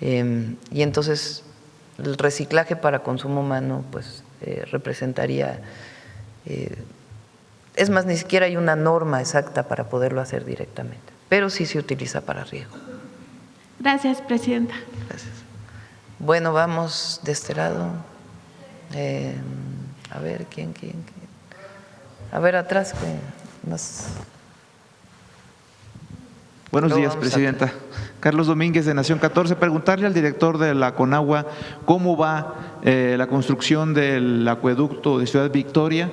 Y entonces el reciclaje para consumo humano pues representaría, es más, ni siquiera hay una norma exacta para poderlo hacer directamente, pero sí se utiliza para riego. Gracias, presidenta. Gracias. Bueno, vamos de este lado. A ver, ¿quién? A ver, atrás. Buenos Luego días, vamos presidenta. Carlos Domínguez, de Nación 14. Preguntarle al director de la Conagua cómo va la construcción del acueducto de Ciudad Victoria,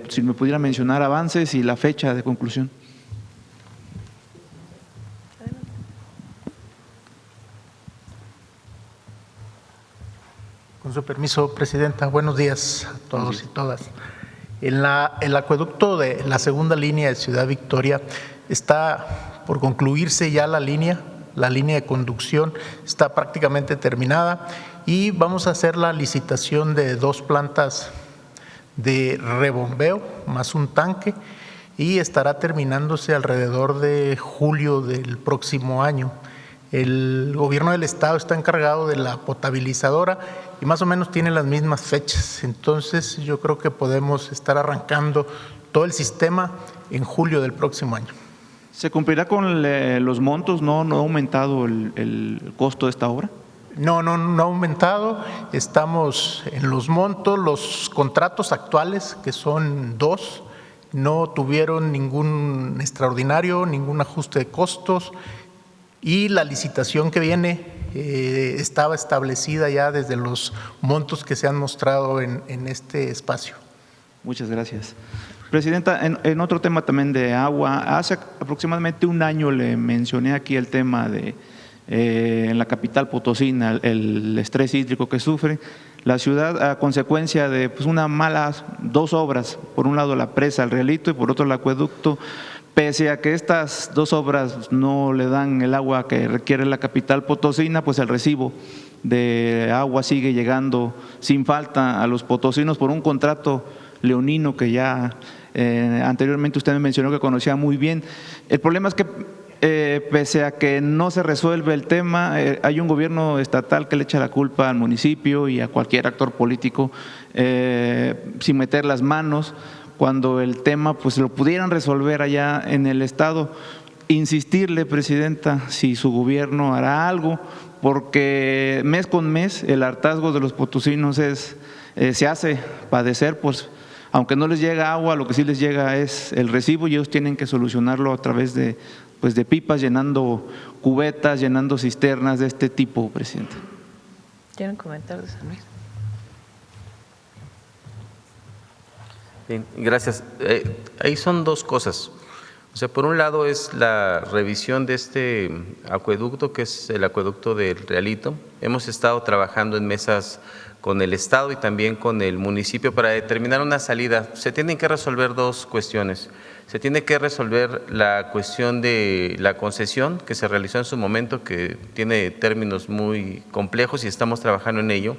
si me pudiera mencionar avances y la fecha de conclusión. Con su permiso, presidenta, buenos días a todos y todas. El acueducto de la segunda línea de Ciudad Victoria está por concluirse ya la línea de conducción está prácticamente terminada y vamos a hacer la licitación de 2 plantas de rebombeo más un tanque y estará terminándose alrededor de julio del próximo año. El gobierno del estado está encargado de la potabilizadora y más o menos tiene las mismas fechas. Entonces yo creo que podemos estar arrancando todo el sistema en julio del próximo año. ¿Se cumplirá con los montos? ¿No ha aumentado el costo de esta obra? No ha aumentado. Estamos en los montos. Los contratos actuales, que son 2, no tuvieron ningún extraordinario, ningún ajuste de costos. Y la licitación que viene estaba establecida ya desde los montos que se han mostrado en este espacio. Muchas gracias. Presidenta, en otro tema también de agua, hace aproximadamente un año le mencioné aquí el tema de en la capital potosina, el estrés hídrico que sufre la ciudad a consecuencia de una malas 2 obras, por un lado la presa El Realito y por otro el acueducto. Pese a que estas 2 obras no le dan el agua que requiere la capital potosina, pues el recibo de agua sigue llegando sin falta a los potosinos por un contrato leonino que ya anteriormente usted me mencionó que conocía muy bien. El problema es que pese a que no se resuelve el tema, hay un gobierno estatal que le echa la culpa al municipio y a cualquier actor político sin meter las manos, cuando el tema pues lo pudieran resolver allá en el estado. Insistirle, presidenta, si su gobierno hará algo, porque mes con mes el hartazgo de los potosinos se hace padecer, pues aunque no les llega agua, lo que sí les llega es el recibo y ellos tienen que solucionarlo a través de pipas, llenando cubetas, llenando cisternas de este tipo, presidenta. ¿Quieren comentar de San Luis? Bien, gracias. Ahí son 2 cosas. O sea, por un lado es la revisión de este acueducto, que es el acueducto del Realito. Hemos estado trabajando en mesas con el Estado y también con el municipio para determinar una salida. Se tienen que resolver 2 cuestiones. Se tiene que resolver la cuestión de la concesión que se realizó en su momento, que tiene términos muy complejos y estamos trabajando en ello.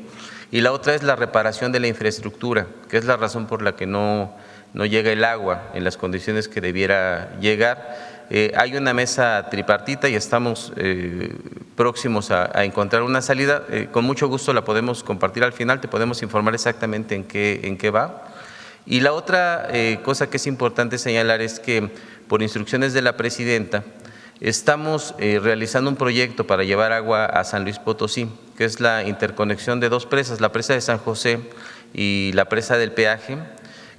Y la otra es la reparación de la infraestructura, que es la razón por la que no llega el agua en las condiciones que debiera llegar. Hay una mesa tripartita y estamos próximos a encontrar una salida. Con mucho gusto la podemos compartir al final, te podemos informar exactamente en qué va. Y la otra cosa que es importante señalar es que por instrucciones de la presidenta estamos realizando un proyecto para llevar agua a San Luis Potosí, que es la interconexión de dos presas, la presa de San José y la presa del Peaje,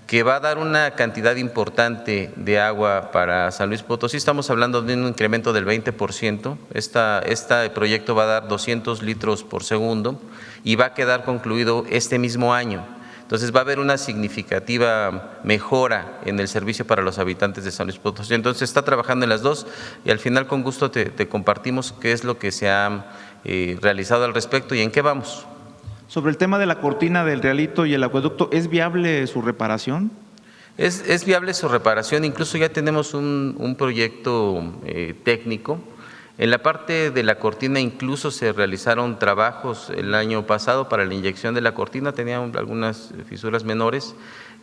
que va a dar una cantidad importante de agua para San Luis Potosí. Estamos hablando de un incremento del 20%. Este proyecto va a dar 200 litros por segundo y va a quedar concluido este mismo año. Entonces va a haber una significativa mejora en el servicio para los habitantes de San Luis Potosí. Entonces está trabajando en las dos y al final con gusto te compartimos qué es lo que se ha realizado al respecto y en qué vamos. Sobre el tema de la cortina del Realito y el acueducto, ¿es viable su reparación? Es viable su reparación, incluso ya tenemos un proyecto técnico. En la parte de la cortina incluso se realizaron trabajos el año pasado para la inyección de la cortina, tenían algunas fisuras menores.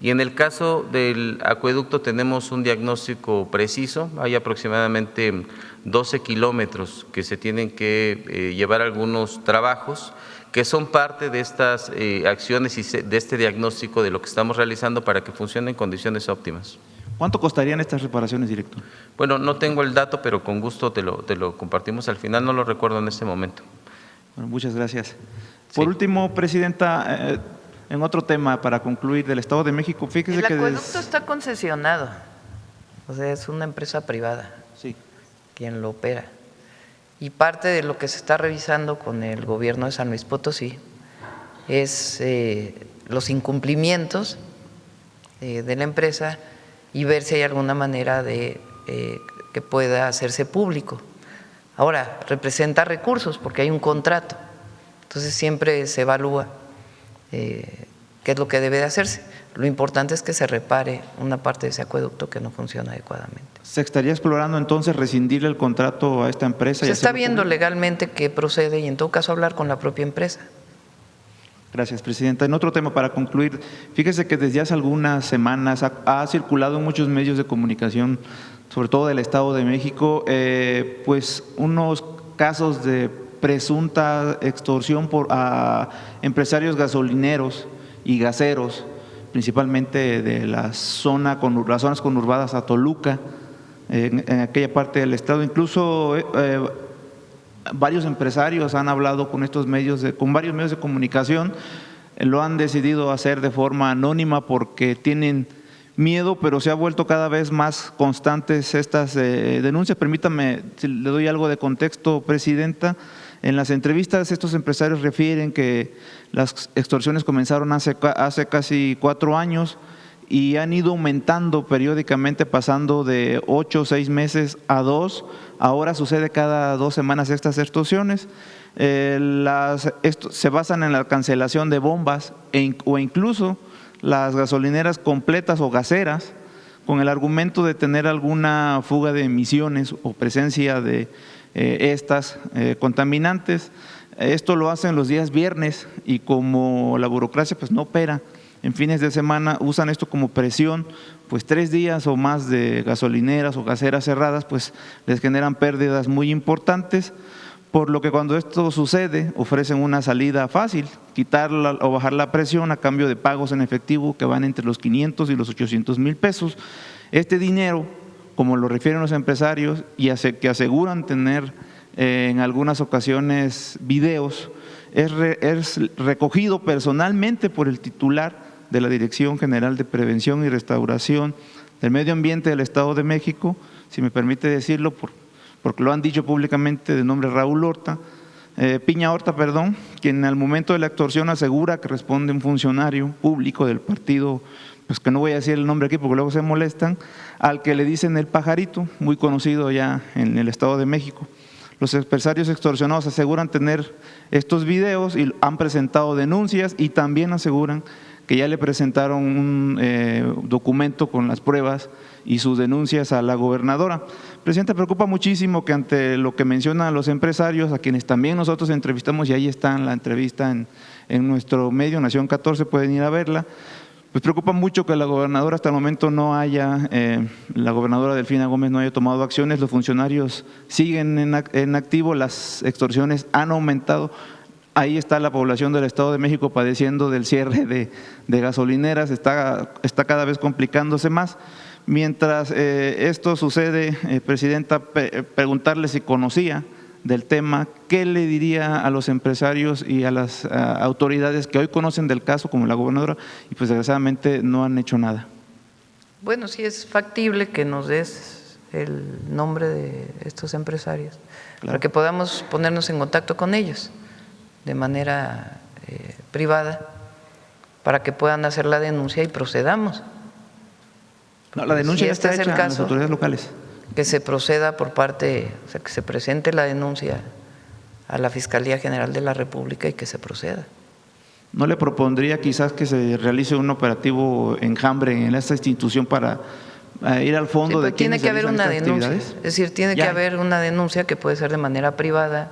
Y en el caso del acueducto tenemos un diagnóstico preciso, hay aproximadamente 12 kilómetros que se tienen que llevar algunos trabajos, que son parte de estas acciones y de este diagnóstico de lo que estamos realizando para que funcione en condiciones óptimas. ¿Cuánto costarían estas reparaciones, director? Bueno, no tengo el dato, pero con gusto te lo compartimos al final, no lo recuerdo en este momento. Bueno, muchas gracias. Sí. Por último, Presidenta, en otro tema para concluir del Estado de México, fíjese que… El acueducto está concesionado, o sea, es una empresa privada quien lo opera. Y parte de lo que se está revisando con el gobierno de San Luis Potosí es los incumplimientos de la empresa y ver si hay alguna manera de que pueda hacerse público. Ahora, representa recursos porque hay un contrato, entonces siempre se evalúa qué es lo que debe de hacerse. Lo importante es que se repare una parte de ese acueducto que no funciona adecuadamente. ¿Se estaría explorando entonces rescindirle el contrato a esta empresa? Se está viendo legalmente que procede y en todo caso hablar con la propia empresa. Gracias, Presidenta. En otro tema, para concluir, fíjese que desde hace algunas semanas ha circulado en muchos medios de comunicación, sobre todo del Estado de México, pues unos casos de presunta extorsión a empresarios gasolineros y gaseros, principalmente de las zonas conurbadas a Toluca, en aquella parte del estado. Incluso varios empresarios han hablado con con varios medios de comunicación, lo han decidido hacer de forma anónima porque tienen miedo, pero se ha vuelto cada vez más constantes estas denuncias. Permítame, si le doy algo de contexto, Presidenta. En las entrevistas estos empresarios refieren que las extorsiones comenzaron hace casi 4 años y han ido aumentando periódicamente, pasando de 8 o 6 meses a 2. Ahora sucede cada 2 semanas estas extorsiones. Se basan en la cancelación de bombas o incluso las gasolineras completas o gaseras, con el argumento de tener alguna fuga de emisiones o presencia de estas contaminantes. Esto lo hacen los días viernes y como la burocracia pues no opera en fines de semana, usan esto como presión, pues 3 días o más de gasolineras o gaseras cerradas pues les generan pérdidas muy importantes, por lo que cuando esto sucede ofrecen una salida fácil, quitar o bajar la presión a cambio de pagos en efectivo que van entre los 500 y los 800 mil pesos. Este dinero, como lo refieren los empresarios y que aseguran tener en algunas ocasiones videos, es recogido personalmente por el titular de la Dirección General de Prevención y Restauración del Medio Ambiente del Estado de México, si me permite decirlo, porque lo han dicho públicamente, de nombre Raúl Piña Horta, quien al momento de la extorsión asegura que responde un funcionario público del partido, pues que no voy a decir el nombre aquí porque luego se molestan, al que le dicen el pajarito, muy conocido ya en el Estado de México. Los empresarios extorsionados aseguran tener estos videos y han presentado denuncias y también aseguran que ya le presentaron un documento con las pruebas y sus denuncias a la gobernadora. Presidenta, preocupa muchísimo que ante lo que mencionan los empresarios, a quienes también nosotros entrevistamos, y ahí está la entrevista en nuestro medio, Nación 14, pueden ir a verla, Pues preocupa mucho que la gobernadora hasta el momento no haya, la gobernadora Delfina Gómez no haya tomado acciones, los funcionarios siguen en activo, las extorsiones han aumentado. Ahí está la población del Estado de México padeciendo del cierre de gasolineras, está cada vez complicándose más. Mientras esto sucede, Presidenta, preguntarle si conocía del tema, ¿qué le diría a los empresarios y a las autoridades que hoy conocen del caso, como la gobernadora, y pues desgraciadamente no han hecho nada? Bueno, sí es factible que nos des el nombre de estos empresarios, claro, para que podamos ponernos en contacto con ellos de manera privada, para que puedan hacer la denuncia y procedamos. No, la denuncia ya está es hecha el caso, a las autoridades locales. Que se proceda por parte, o sea, que se presente la denuncia a la Fiscalía General de la República y que se proceda. ¿No le propondría quizás que se realice un operativo enjambre en esta institución para ir al fondo de tiene quienes que haber realizan una estas denuncia, actividades? es decir, tiene que haber una denuncia que puede ser de manera privada,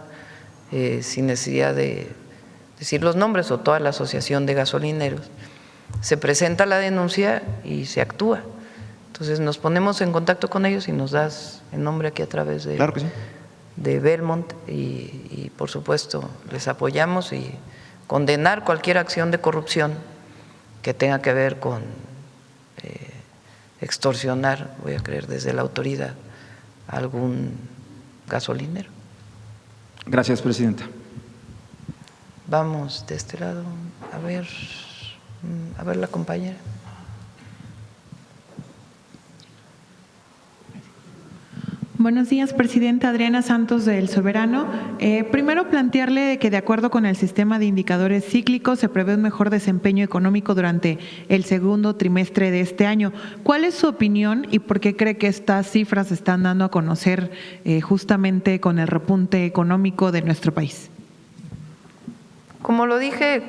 sin necesidad de decir los nombres o toda la asociación de gasolineros. Se presenta la denuncia y se actúa. Entonces nos ponemos en contacto con ellos y nos das el nombre aquí a través de, claro que sí, de Belmont y por supuesto les apoyamos y condenar cualquier acción de corrupción que tenga que ver con extorsionar, voy a creer, desde la autoridad a algún gasolinero. Gracias, Presidenta. Vamos de este lado, a ver la compañera. Buenos días, Presidenta. Adriana Santos del Soberano. Primero, plantearle que de acuerdo con el sistema de indicadores cíclicos se prevé un mejor desempeño económico durante el segundo trimestre de este año. ¿Cuál es su opinión y por qué cree que estas cifras se están dando a conocer justamente con el repunte económico de nuestro país? Como lo dije,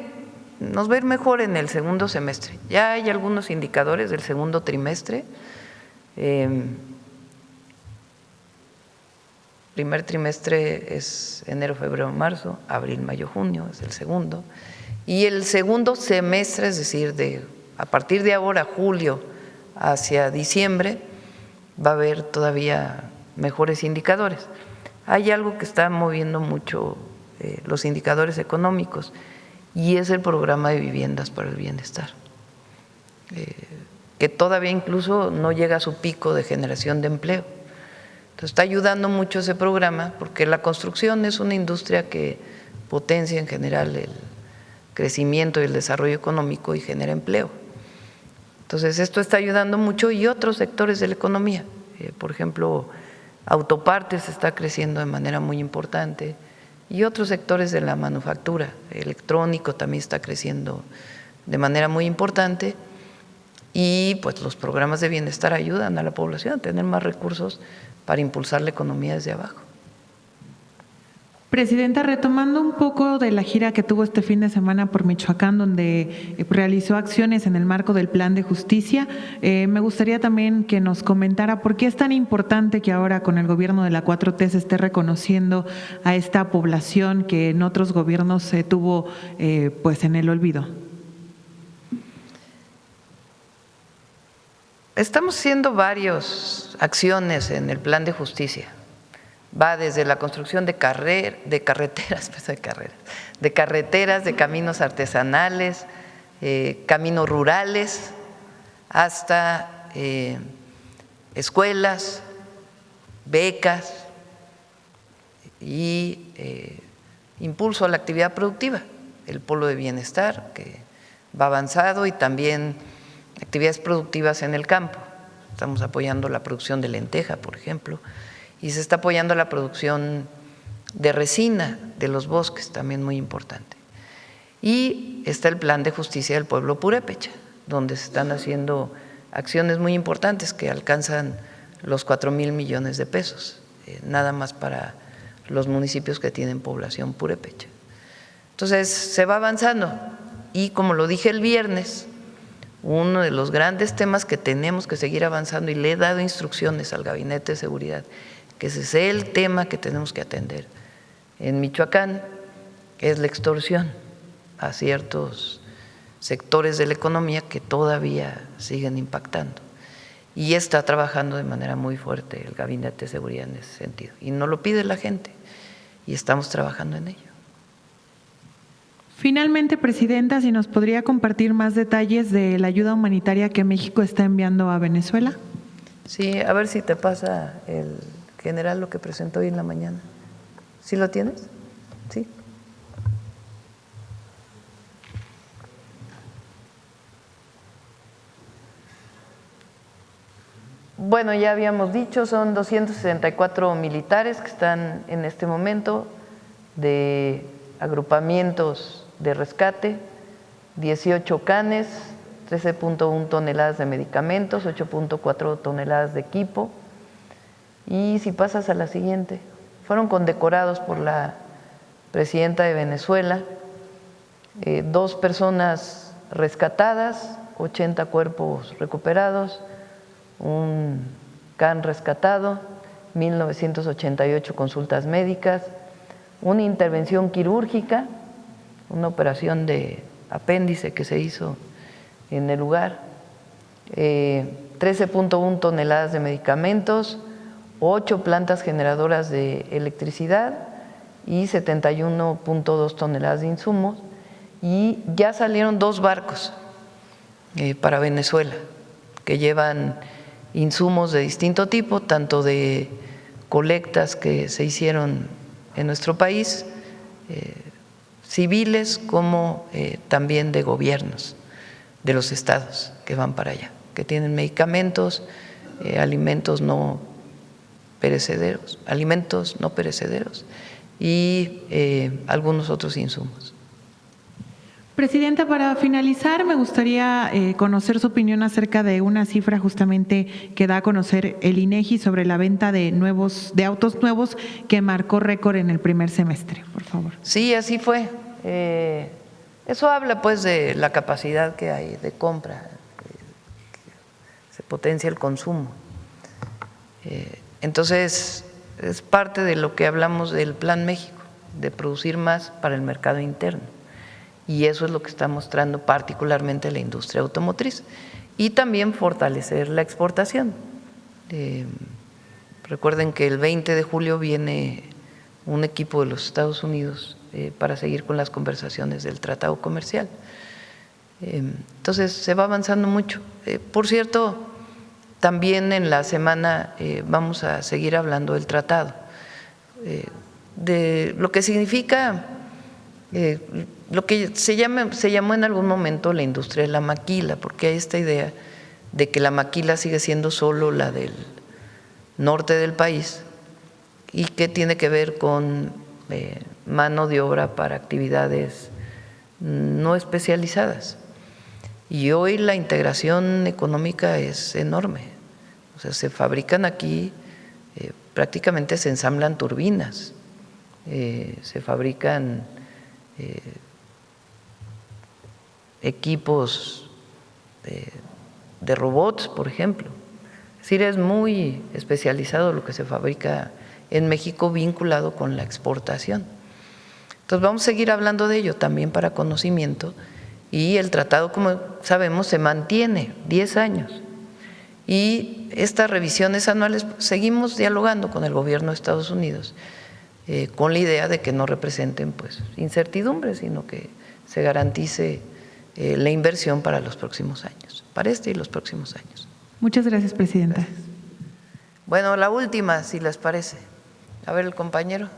nos va a ir mejor en el segundo semestre. Ya hay algunos indicadores del segundo trimestre. Primer trimestre es enero, febrero, marzo, abril, mayo, junio, es el segundo. Y el segundo semestre, es decir, a partir de ahora, julio, hacia diciembre, va a haber todavía mejores indicadores. Hay algo que está moviendo mucho los indicadores económicos y es el programa de viviendas para el bienestar, que todavía incluso no llega a su pico de generación de empleo. Entonces está ayudando mucho ese programa porque la construcción es una industria que potencia en general el crecimiento y el desarrollo económico y genera empleo. Entonces esto está ayudando mucho y otros sectores de la economía, por ejemplo, autopartes está creciendo de manera muy importante y otros sectores de la manufactura, electrónico también está creciendo de manera muy importante y pues los programas de bienestar ayudan a la población a tener más recursos para impulsar la economía desde abajo. Presidenta, retomando un poco de la gira que tuvo este fin de semana por Michoacán, donde realizó acciones en el marco del Plan de Justicia, me gustaría también que nos comentara por qué es tan importante que ahora con el gobierno de la 4T se esté reconociendo a esta población que en otros gobiernos se tuvo pues en el olvido. Estamos haciendo varias acciones en el Plan de Justicia. Va desde la construcción de carreteras, de caminos artesanales, caminos rurales, hasta escuelas, becas y impulso a la actividad productiva, el polo de bienestar que va avanzado y también actividades productivas en el campo. Estamos apoyando la producción de lenteja, por ejemplo, y se está apoyando la producción de resina de los bosques, también muy importante. Y está el Plan de Justicia del Pueblo Purépecha, donde se están haciendo acciones muy importantes que alcanzan los 4,000 millones de pesos, nada más para los municipios que tienen población purépecha. Entonces, se va avanzando y como lo dije el viernes, uno de los grandes temas que tenemos que seguir avanzando y le he dado instrucciones al Gabinete de Seguridad, que ese es el tema que tenemos que atender en Michoacán, es la extorsión a ciertos sectores de la economía que todavía siguen impactando. Y está trabajando de manera muy fuerte el Gabinete de Seguridad en ese sentido. Y no lo pide la gente, y estamos trabajando en ello. Finalmente, Presidenta, si nos podría compartir más detalles de la ayuda humanitaria que México está enviando a Venezuela. Sí, a ver si te pasa el general lo que presentó hoy en la mañana. ¿Sí lo tienes? Sí. Bueno, ya habíamos dicho, son 264 militares que están en este momento de agrupamientos de rescate, 18 canes, 13.1 toneladas de medicamentos, 8.4 toneladas de equipo. Y si pasas a la siguiente, fueron condecorados por la presidenta de Venezuela, 2 personas rescatadas, 80 cuerpos recuperados, un can rescatado, 1988 consultas médicas, una intervención quirúrgica, una operación de apéndice que se hizo en el lugar, 13.1 toneladas de medicamentos, 8 plantas generadoras de electricidad y 71.2 toneladas de insumos, y ya salieron 2 barcos para Venezuela que llevan insumos de distinto tipo, tanto de colectas que se hicieron en nuestro país, civiles, como también de gobiernos de los estados que van para allá, que tienen medicamentos, alimentos no perecederos y algunos otros insumos. Presidenta, para finalizar, me gustaría conocer su opinión acerca de una cifra justamente que da a conocer el INEGI sobre la venta de autos nuevos que marcó récord en el primer semestre, por favor. Sí, así fue. Eso habla pues de la capacidad que hay de compra, que se potencia el consumo. Entonces, es parte de lo que hablamos del Plan México, de producir más para el mercado interno. Y eso es lo que está mostrando particularmente la industria automotriz. Y también fortalecer la exportación. Recuerden que el 20 de julio viene un equipo de los Estados Unidos para seguir con las conversaciones del tratado comercial. Entonces, se va avanzando mucho. Por cierto, también en la semana vamos a seguir hablando del tratado, de lo que significa lo que se llamó en algún momento la industria de la maquila, porque hay esta idea de que la maquila sigue siendo solo la del norte del país y que tiene que ver con mano de obra para actividades no especializadas. Y hoy la integración económica es enorme. O sea, se fabrican aquí, prácticamente se ensamblan turbinas, se fabrican equipos de robots, por ejemplo. Es decir, es muy especializado lo que se fabrica en México vinculado con la exportación. Entonces vamos a seguir hablando de ello también para conocimiento, y el tratado, como sabemos, se mantiene 10 años. Y estas revisiones anuales seguimos dialogando con el gobierno de Estados Unidos con la idea de que no representen pues incertidumbre, sino que se garantice la inversión para los próximos años, para este y los próximos años. Muchas gracias, Presidenta. Gracias. Bueno, la última, si les parece. A ver, el compañero.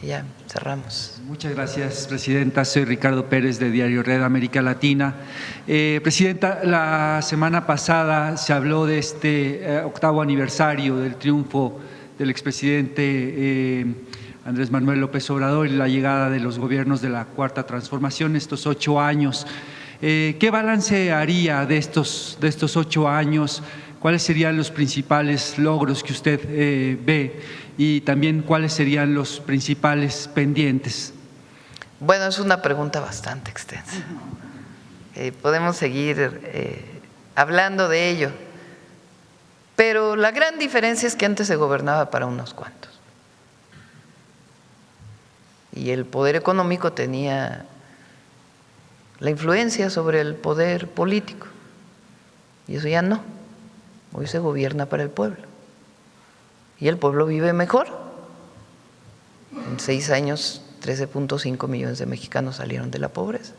Y ya cerramos. Muchas gracias, Presidenta. Soy Ricardo Pérez de Diario Red América Latina. Presidenta, la semana pasada se habló de este 8º aniversario del triunfo del expresidente Andrés Manuel López Obrador y la llegada de los gobiernos de la Cuarta Transformación, estos 8 años. ¿Qué balance haría de estos 8 años? ¿Cuáles serían los principales logros que usted ve? Y también, ¿cuáles serían los principales pendientes? Bueno, es una pregunta bastante extensa. Podemos seguir hablando de ello. Pero la gran diferencia es que antes se gobernaba para unos cuantos. Y el poder económico tenía la influencia sobre el poder político. Y eso ya no. Hoy se gobierna para el pueblo. Y el pueblo vive mejor. En 6 años, 13.5 millones de mexicanos salieron de la pobreza.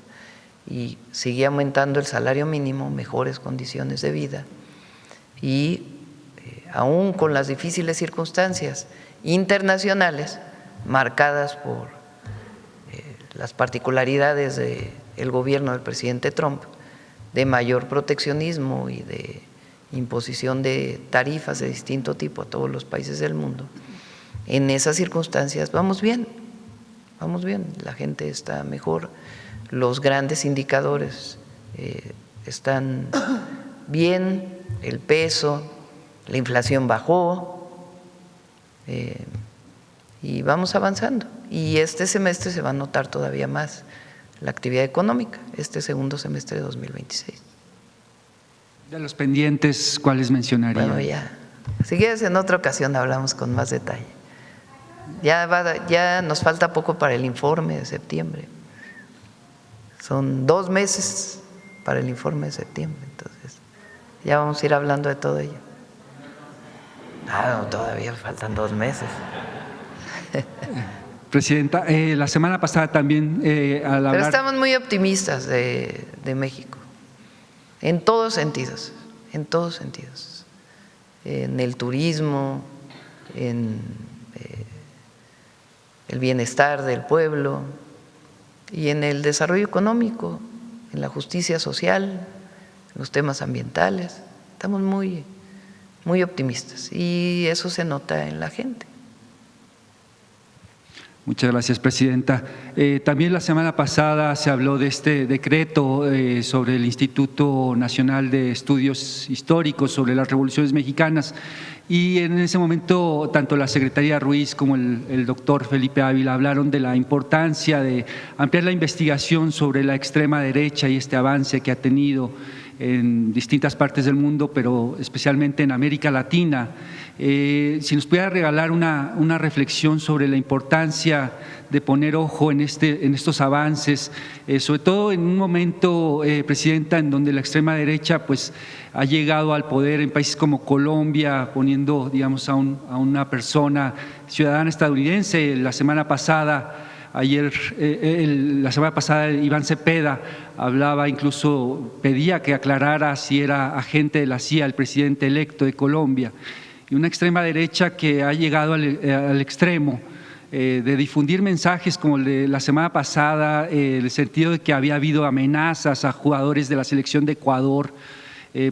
Y sigue aumentando el salario mínimo, mejores condiciones de vida. Y aún con las difíciles circunstancias internacionales marcadas por las particularidades del gobierno del presidente Trump, de mayor proteccionismo y de imposición de tarifas de distinto tipo a todos los países del mundo, en esas circunstancias vamos bien, la gente está mejor, los grandes indicadores están bien, el peso, la inflación bajó y vamos avanzando. Y este semestre se va a notar todavía más la actividad económica, este segundo semestre de 2026. De los pendientes, ¿cuáles mencionaría? Bueno, ya. Si quieres, en otra ocasión hablamos con más detalle. Ya nos falta poco para el informe de septiembre. Son 2 meses para el informe de septiembre, entonces ya vamos a ir hablando de todo ello. No, todavía faltan 2 meses. Presidenta, la semana pasada también al hablar… Pero estamos muy optimistas de México, en todos sentidos, en el turismo, en el bienestar del pueblo y en el desarrollo económico, en la justicia social, en los temas ambientales. Estamos muy optimistas y eso se nota en la gente. Muchas gracias, Presidenta. También la semana pasada se habló de este decreto sobre el Instituto Nacional de Estudios Históricos sobre las Revoluciones Mexicanas y en ese momento tanto la Secretaría Ruiz como el doctor Felipe Ávila hablaron de la importancia de ampliar la investigación sobre la extrema derecha y este avance que ha tenido en distintas partes del mundo, pero especialmente en América Latina. Si nos pudiera regalar una reflexión sobre la importancia de poner ojo en estos avances, sobre todo en un momento, Presidenta, en donde la extrema derecha pues, ha llegado al poder en países como Colombia, poniendo, digamos, a una persona ciudadana estadounidense. La semana pasada Iván Cepeda hablaba, incluso pedía que aclarara si era agente de la CIA el presidente electo de Colombia. Y una extrema derecha que ha llegado al extremo de difundir mensajes como el de la semana pasada, en el sentido de que había habido amenazas a jugadores de la selección de Ecuador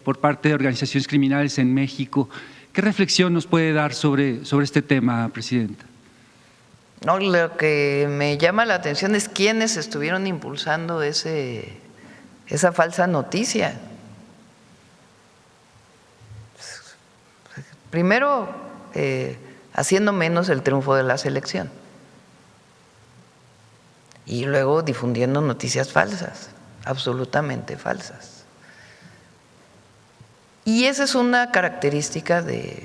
por parte de organizaciones criminales en México. ¿Qué reflexión nos puede dar sobre este tema, Presidenta? No, lo que me llama la atención es quiénes estuvieron impulsando esa falsa noticia. Primero, haciendo menos el triunfo de la selección y luego difundiendo noticias falsas, absolutamente falsas. Y esa es una característica de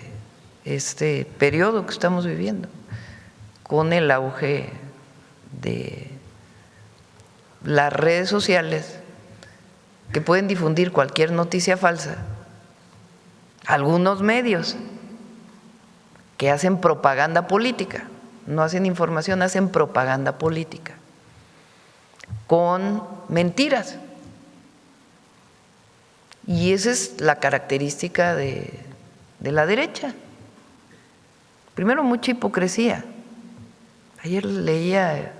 este periodo que estamos viviendo, con el auge de las redes sociales que pueden difundir cualquier noticia falsa, algunos medios que hacen propaganda política, no hacen información, hacen propaganda política, con mentiras. Y esa es la característica de la derecha. Primero, mucha hipocresía. Ayer leía,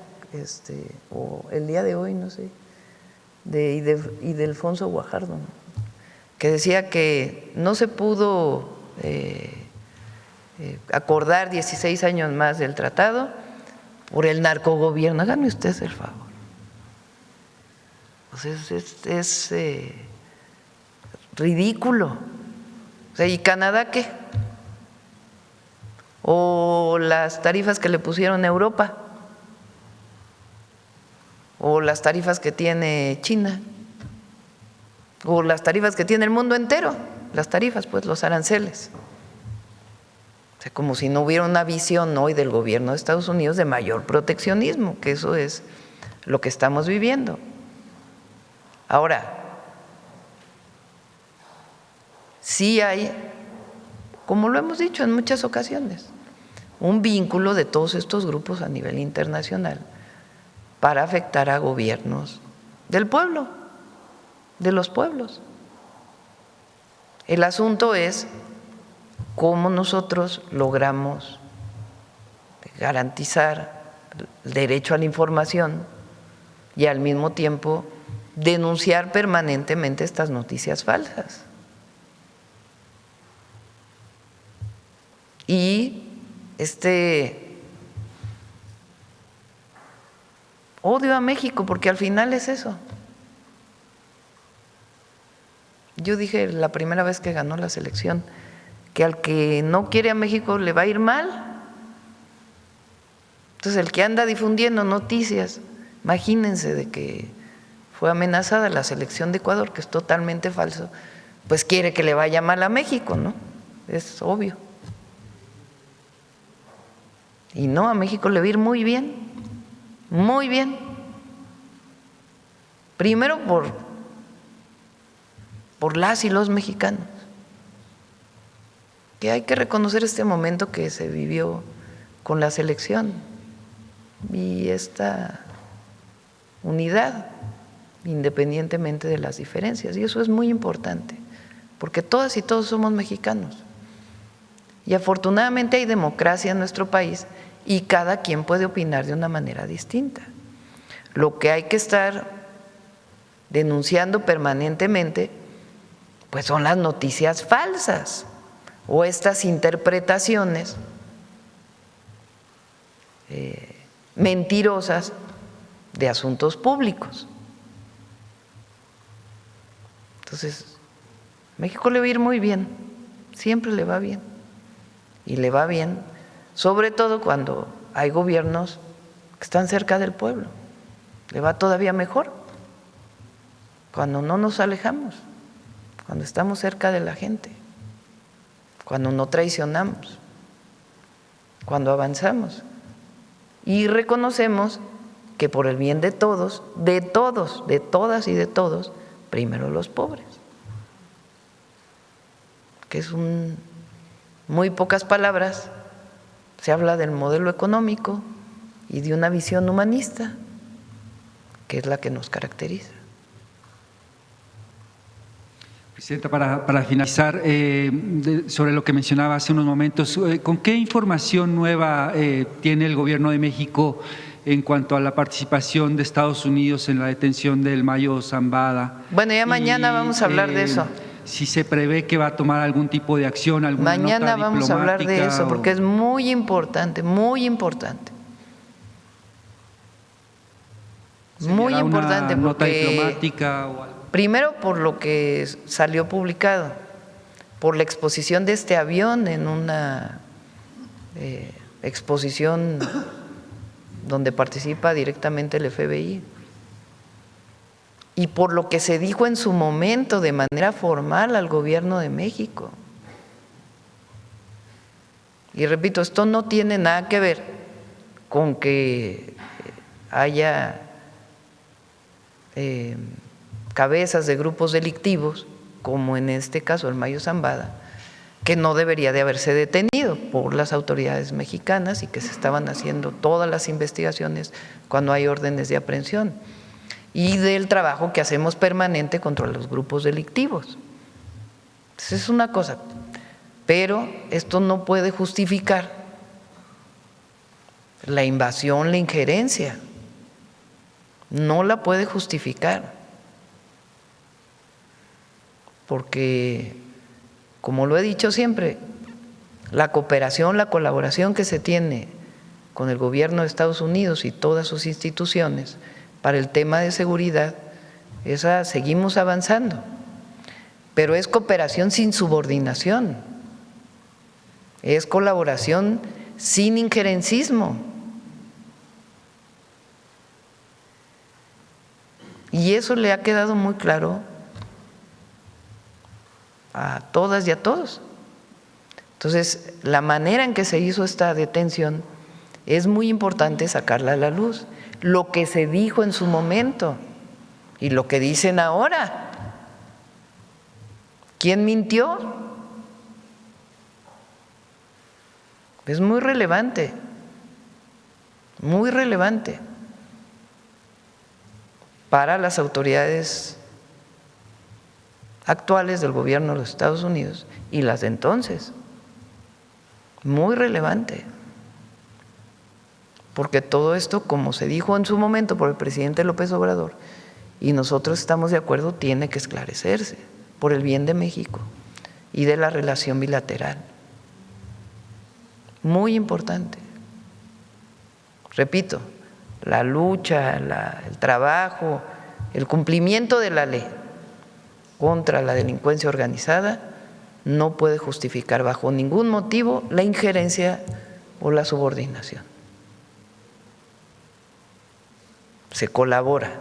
o el día de hoy, no sé, de Ildefonso Guajardo, que decía que no se pudo acordar 16 años más del tratado por el narcogobierno. Hágame usted el favor. O sea, es ridículo. O sea, ¿y Canadá qué? O las tarifas que le pusieron a Europa, o las tarifas que tiene China, o las tarifas que tiene el mundo entero, las tarifas, pues los aranceles. O sea, como si no hubiera una visión hoy del gobierno de Estados Unidos de mayor proteccionismo, que eso es lo que estamos viviendo. Ahora, sí hay, como lo hemos dicho en muchas ocasiones, un vínculo de todos estos grupos a nivel internacional para afectar a gobiernos del pueblo, de los pueblos. El asunto es cómo nosotros logramos garantizar el derecho a la información y al mismo tiempo denunciar permanentemente estas noticias falsas. Y este odio a México, porque al final es eso. Yo dije la primera vez que ganó la selección que al que no quiere a México le va a ir mal. Entonces el que anda difundiendo noticias, imagínense de que fue amenazada la selección de Ecuador, que es totalmente falso, pues quiere que le vaya mal a México, ¿no? Es obvio. Y no, a México le va a ir muy bien, muy bien. Primero por las y los mexicanos, que hay que reconocer este momento que se vivió con la selección y esta unidad, independientemente de las diferencias. Y eso es muy importante, porque todas y todos somos mexicanos. Y afortunadamente hay democracia en nuestro país y cada quien puede opinar de una manera distinta. Lo que hay que estar denunciando permanentemente pues son las noticias falsas o estas interpretaciones mentirosas de asuntos públicos. Entonces, México le va a ir muy bien, siempre le va bien. Y le va bien, sobre todo cuando hay gobiernos que están cerca del pueblo. Le va todavía mejor cuando no nos alejamos, cuando estamos cerca de la gente, cuando no traicionamos, cuando avanzamos y reconocemos que por el bien de todos, de todas y de todos, primero los pobres, que es muy pocas palabras, se habla del modelo económico y de una visión humanista, que es la que nos caracteriza. Presidenta, para finalizar, sobre lo que mencionaba hace unos momentos, ¿con qué información nueva tiene el Gobierno de México en cuanto a la participación de Estados Unidos en la detención del Mayo Zambada? Bueno, ya mañana vamos a hablar de eso. Si se prevé que va a tomar algún tipo de acción, alguna mañana nota vamos a hablar de eso, porque es muy importante, muy importante. Muy importante, una nota porque diplomática o algo. Primero por lo que salió publicado, por la exposición de este avión en una exposición donde participa directamente el FBI, y por lo que se dijo en su momento de manera formal al Gobierno de México. Y repito, esto no tiene nada que ver con que haya cabezas de grupos delictivos, como en este caso el Mayo Zambada, que no debería de haberse detenido por las autoridades mexicanas y que se estaban haciendo todas las investigaciones cuando hay órdenes de aprehensión, y del trabajo que hacemos permanente contra los grupos delictivos. Entonces es una cosa, pero esto no puede justificar la invasión, la injerencia, no la puede justificar, porque, como lo he dicho siempre, la cooperación, la colaboración que se tiene con el gobierno de Estados Unidos y todas sus instituciones para el tema de seguridad, esa seguimos avanzando, pero es cooperación sin subordinación, es colaboración sin injerencismo. Y eso le ha quedado muy claro a todas y a todos. Entonces, la manera en que se hizo esta detención es muy importante sacarla a la luz. Lo que se dijo en su momento, Y lo que dicen ahora, ¿quién mintió? Es muy relevante para las autoridades actuales del gobierno de los Estados Unidos y las de entonces. Muy relevante. Porque todo esto, como se dijo en su momento por el presidente López Obrador, y nosotros estamos de acuerdo, tiene que esclarecerse por el bien de México y de la relación bilateral. Muy importante. Repito, la lucha, el trabajo, el cumplimiento de la ley contra la delincuencia organizada no puede justificar bajo ningún motivo la injerencia o la subordinación. Se colabora,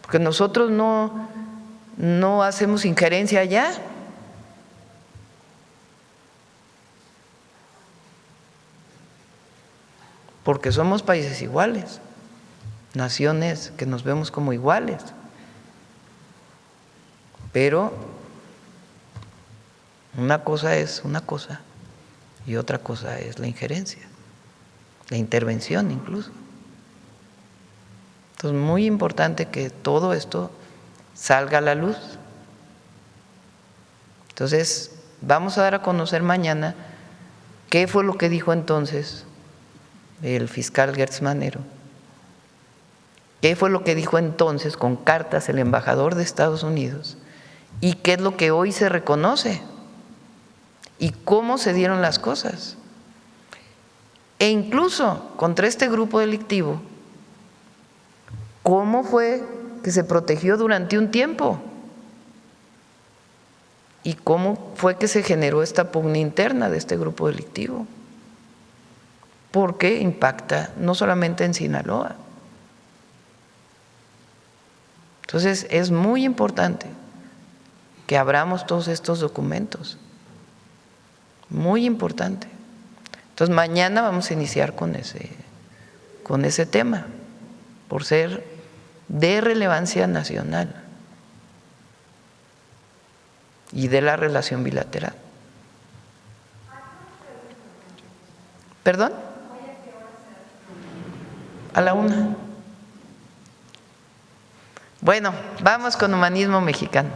porque nosotros no hacemos injerencia allá. Porque somos países iguales, naciones que nos vemos como iguales. Pero una cosa es una cosa y otra cosa es la injerencia, la intervención incluso. Entonces, muy importante que todo esto salga a la luz. Entonces, vamos a dar a conocer mañana qué fue lo que dijo entonces el fiscal Gertz Manero, qué fue lo que dijo entonces con cartas el embajador de Estados Unidos y qué es lo que hoy se reconoce y cómo se dieron las cosas. E incluso contra este grupo delictivo, cómo fue que se protegió durante un tiempo y cómo fue que se generó esta pugna interna de este grupo delictivo. Porque impacta no solamente en Sinaloa. Entonces, es muy importante que abramos todos estos documentos. Muy importante. Entonces, mañana vamos a iniciar con ese tema, por ser de relevancia nacional y de la relación bilateral. ¿Perdón? A la 1:00. Bueno, vamos con Humanismo Mexicano.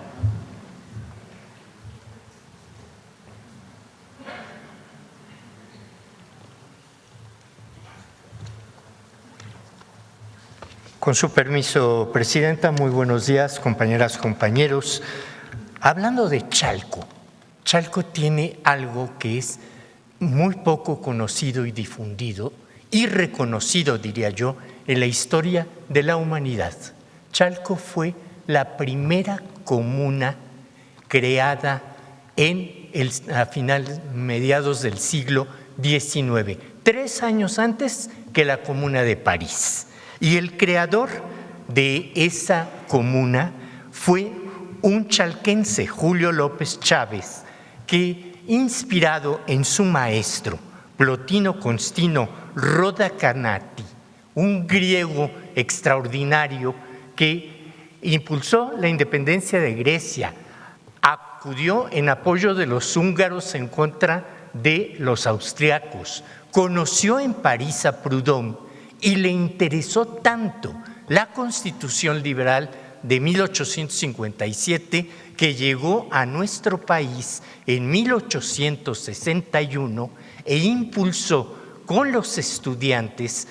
Con su permiso, Presidenta, muy buenos días, compañeras, compañeros. Hablando de Chalco, Chalco tiene algo que es muy poco conocido y difundido y reconocido, diría yo, en la historia de la humanidad. Chalco fue la primera comuna creada a mediados del siglo XIX, 3 años antes que la Comuna de París. Y el creador de esa comuna fue un chalquense, Julio López Chávez, que, inspirado en su maestro, Plotino Constantino Rodacanati, un griego extraordinario que impulsó la independencia de Grecia, acudió en apoyo de los húngaros en contra de los austriacos, conoció en París a Proudhon y le interesó tanto la Constitución Liberal de 1857 que llegó a nuestro país en 1861 e impulsó con los estudiantes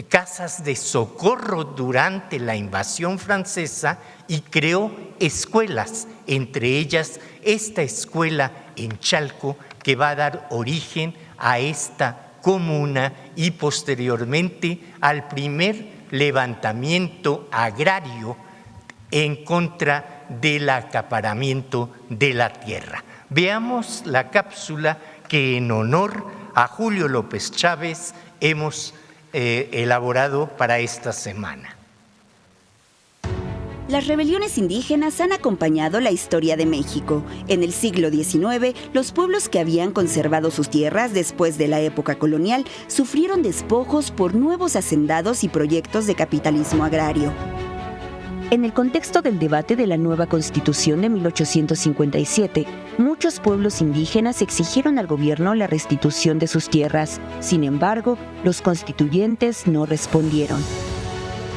casas de socorro durante la invasión francesa y creó escuelas, entre ellas esta escuela en Chalco que va a dar origen a esta comuna y posteriormente al primer levantamiento agrario en contra del acaparamiento de la tierra. Veamos la cápsula que en honor a Julio López Chávez hemos elaborado para esta semana. Las rebeliones indígenas han acompañado la historia de México. En el siglo XIX, los pueblos que habían conservado sus tierras después de la época colonial sufrieron despojos por nuevos hacendados y proyectos de capitalismo agrario. En el contexto del debate de la nueva Constitución de 1857, muchos pueblos indígenas exigieron al gobierno la restitución de sus tierras. Sin embargo, los constituyentes no respondieron.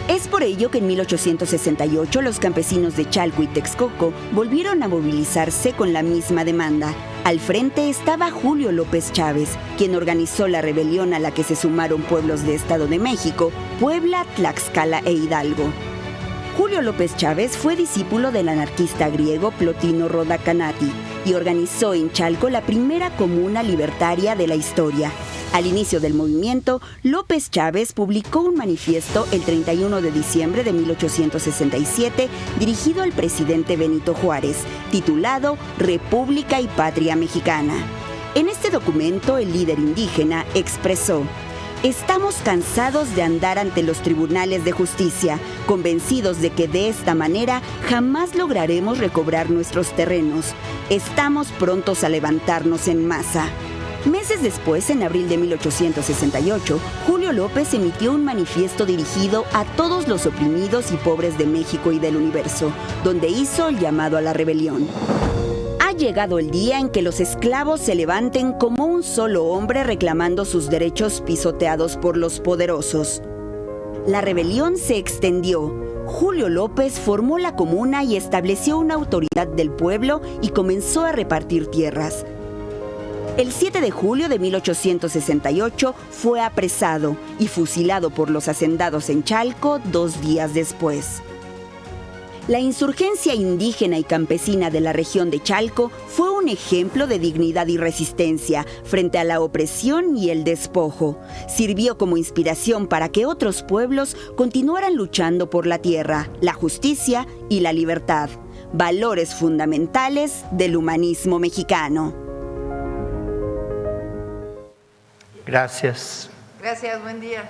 Es por ello que en 1868 los campesinos de Chalco y Texcoco volvieron a movilizarse con la misma demanda. Al frente estaba Julio López Chávez, quien organizó la rebelión a la que se sumaron pueblos de Estado de México, Puebla, Tlaxcala e Hidalgo. Julio López Chávez fue discípulo del anarquista griego Plotino Rhoda Canati y organizó en Chalco la primera comuna libertaria de la historia. Al inicio del movimiento, López Chávez publicó un manifiesto el 31 de diciembre de 1867 dirigido al presidente Benito Juárez, titulado República y Patria Mexicana. En este documento, el líder indígena expresó: estamos cansados de andar ante los tribunales de justicia, convencidos de que de esta manera jamás lograremos recobrar nuestros terrenos. Estamos prontos a levantarnos en masa. Meses después, en abril de 1868, Julio López emitió un manifiesto dirigido a todos los oprimidos y pobres de México y del universo, donde hizo el llamado a la rebelión. Ha llegado el día en que los esclavos se levanten como un solo hombre reclamando sus derechos pisoteados por los poderosos. La rebelión se extendió. Julio López formó la comuna y estableció una autoridad del pueblo y comenzó a repartir tierras. El 7 de julio de 1868 fue apresado y fusilado por los hacendados en Chalco 2 días después. La insurgencia indígena y campesina de la región de Chalco fue un ejemplo de dignidad y resistencia frente a la opresión y el despojo. Sirvió como inspiración para que otros pueblos continuaran luchando por la tierra, la justicia y la libertad, valores fundamentales del humanismo mexicano. Gracias. Gracias, buen día.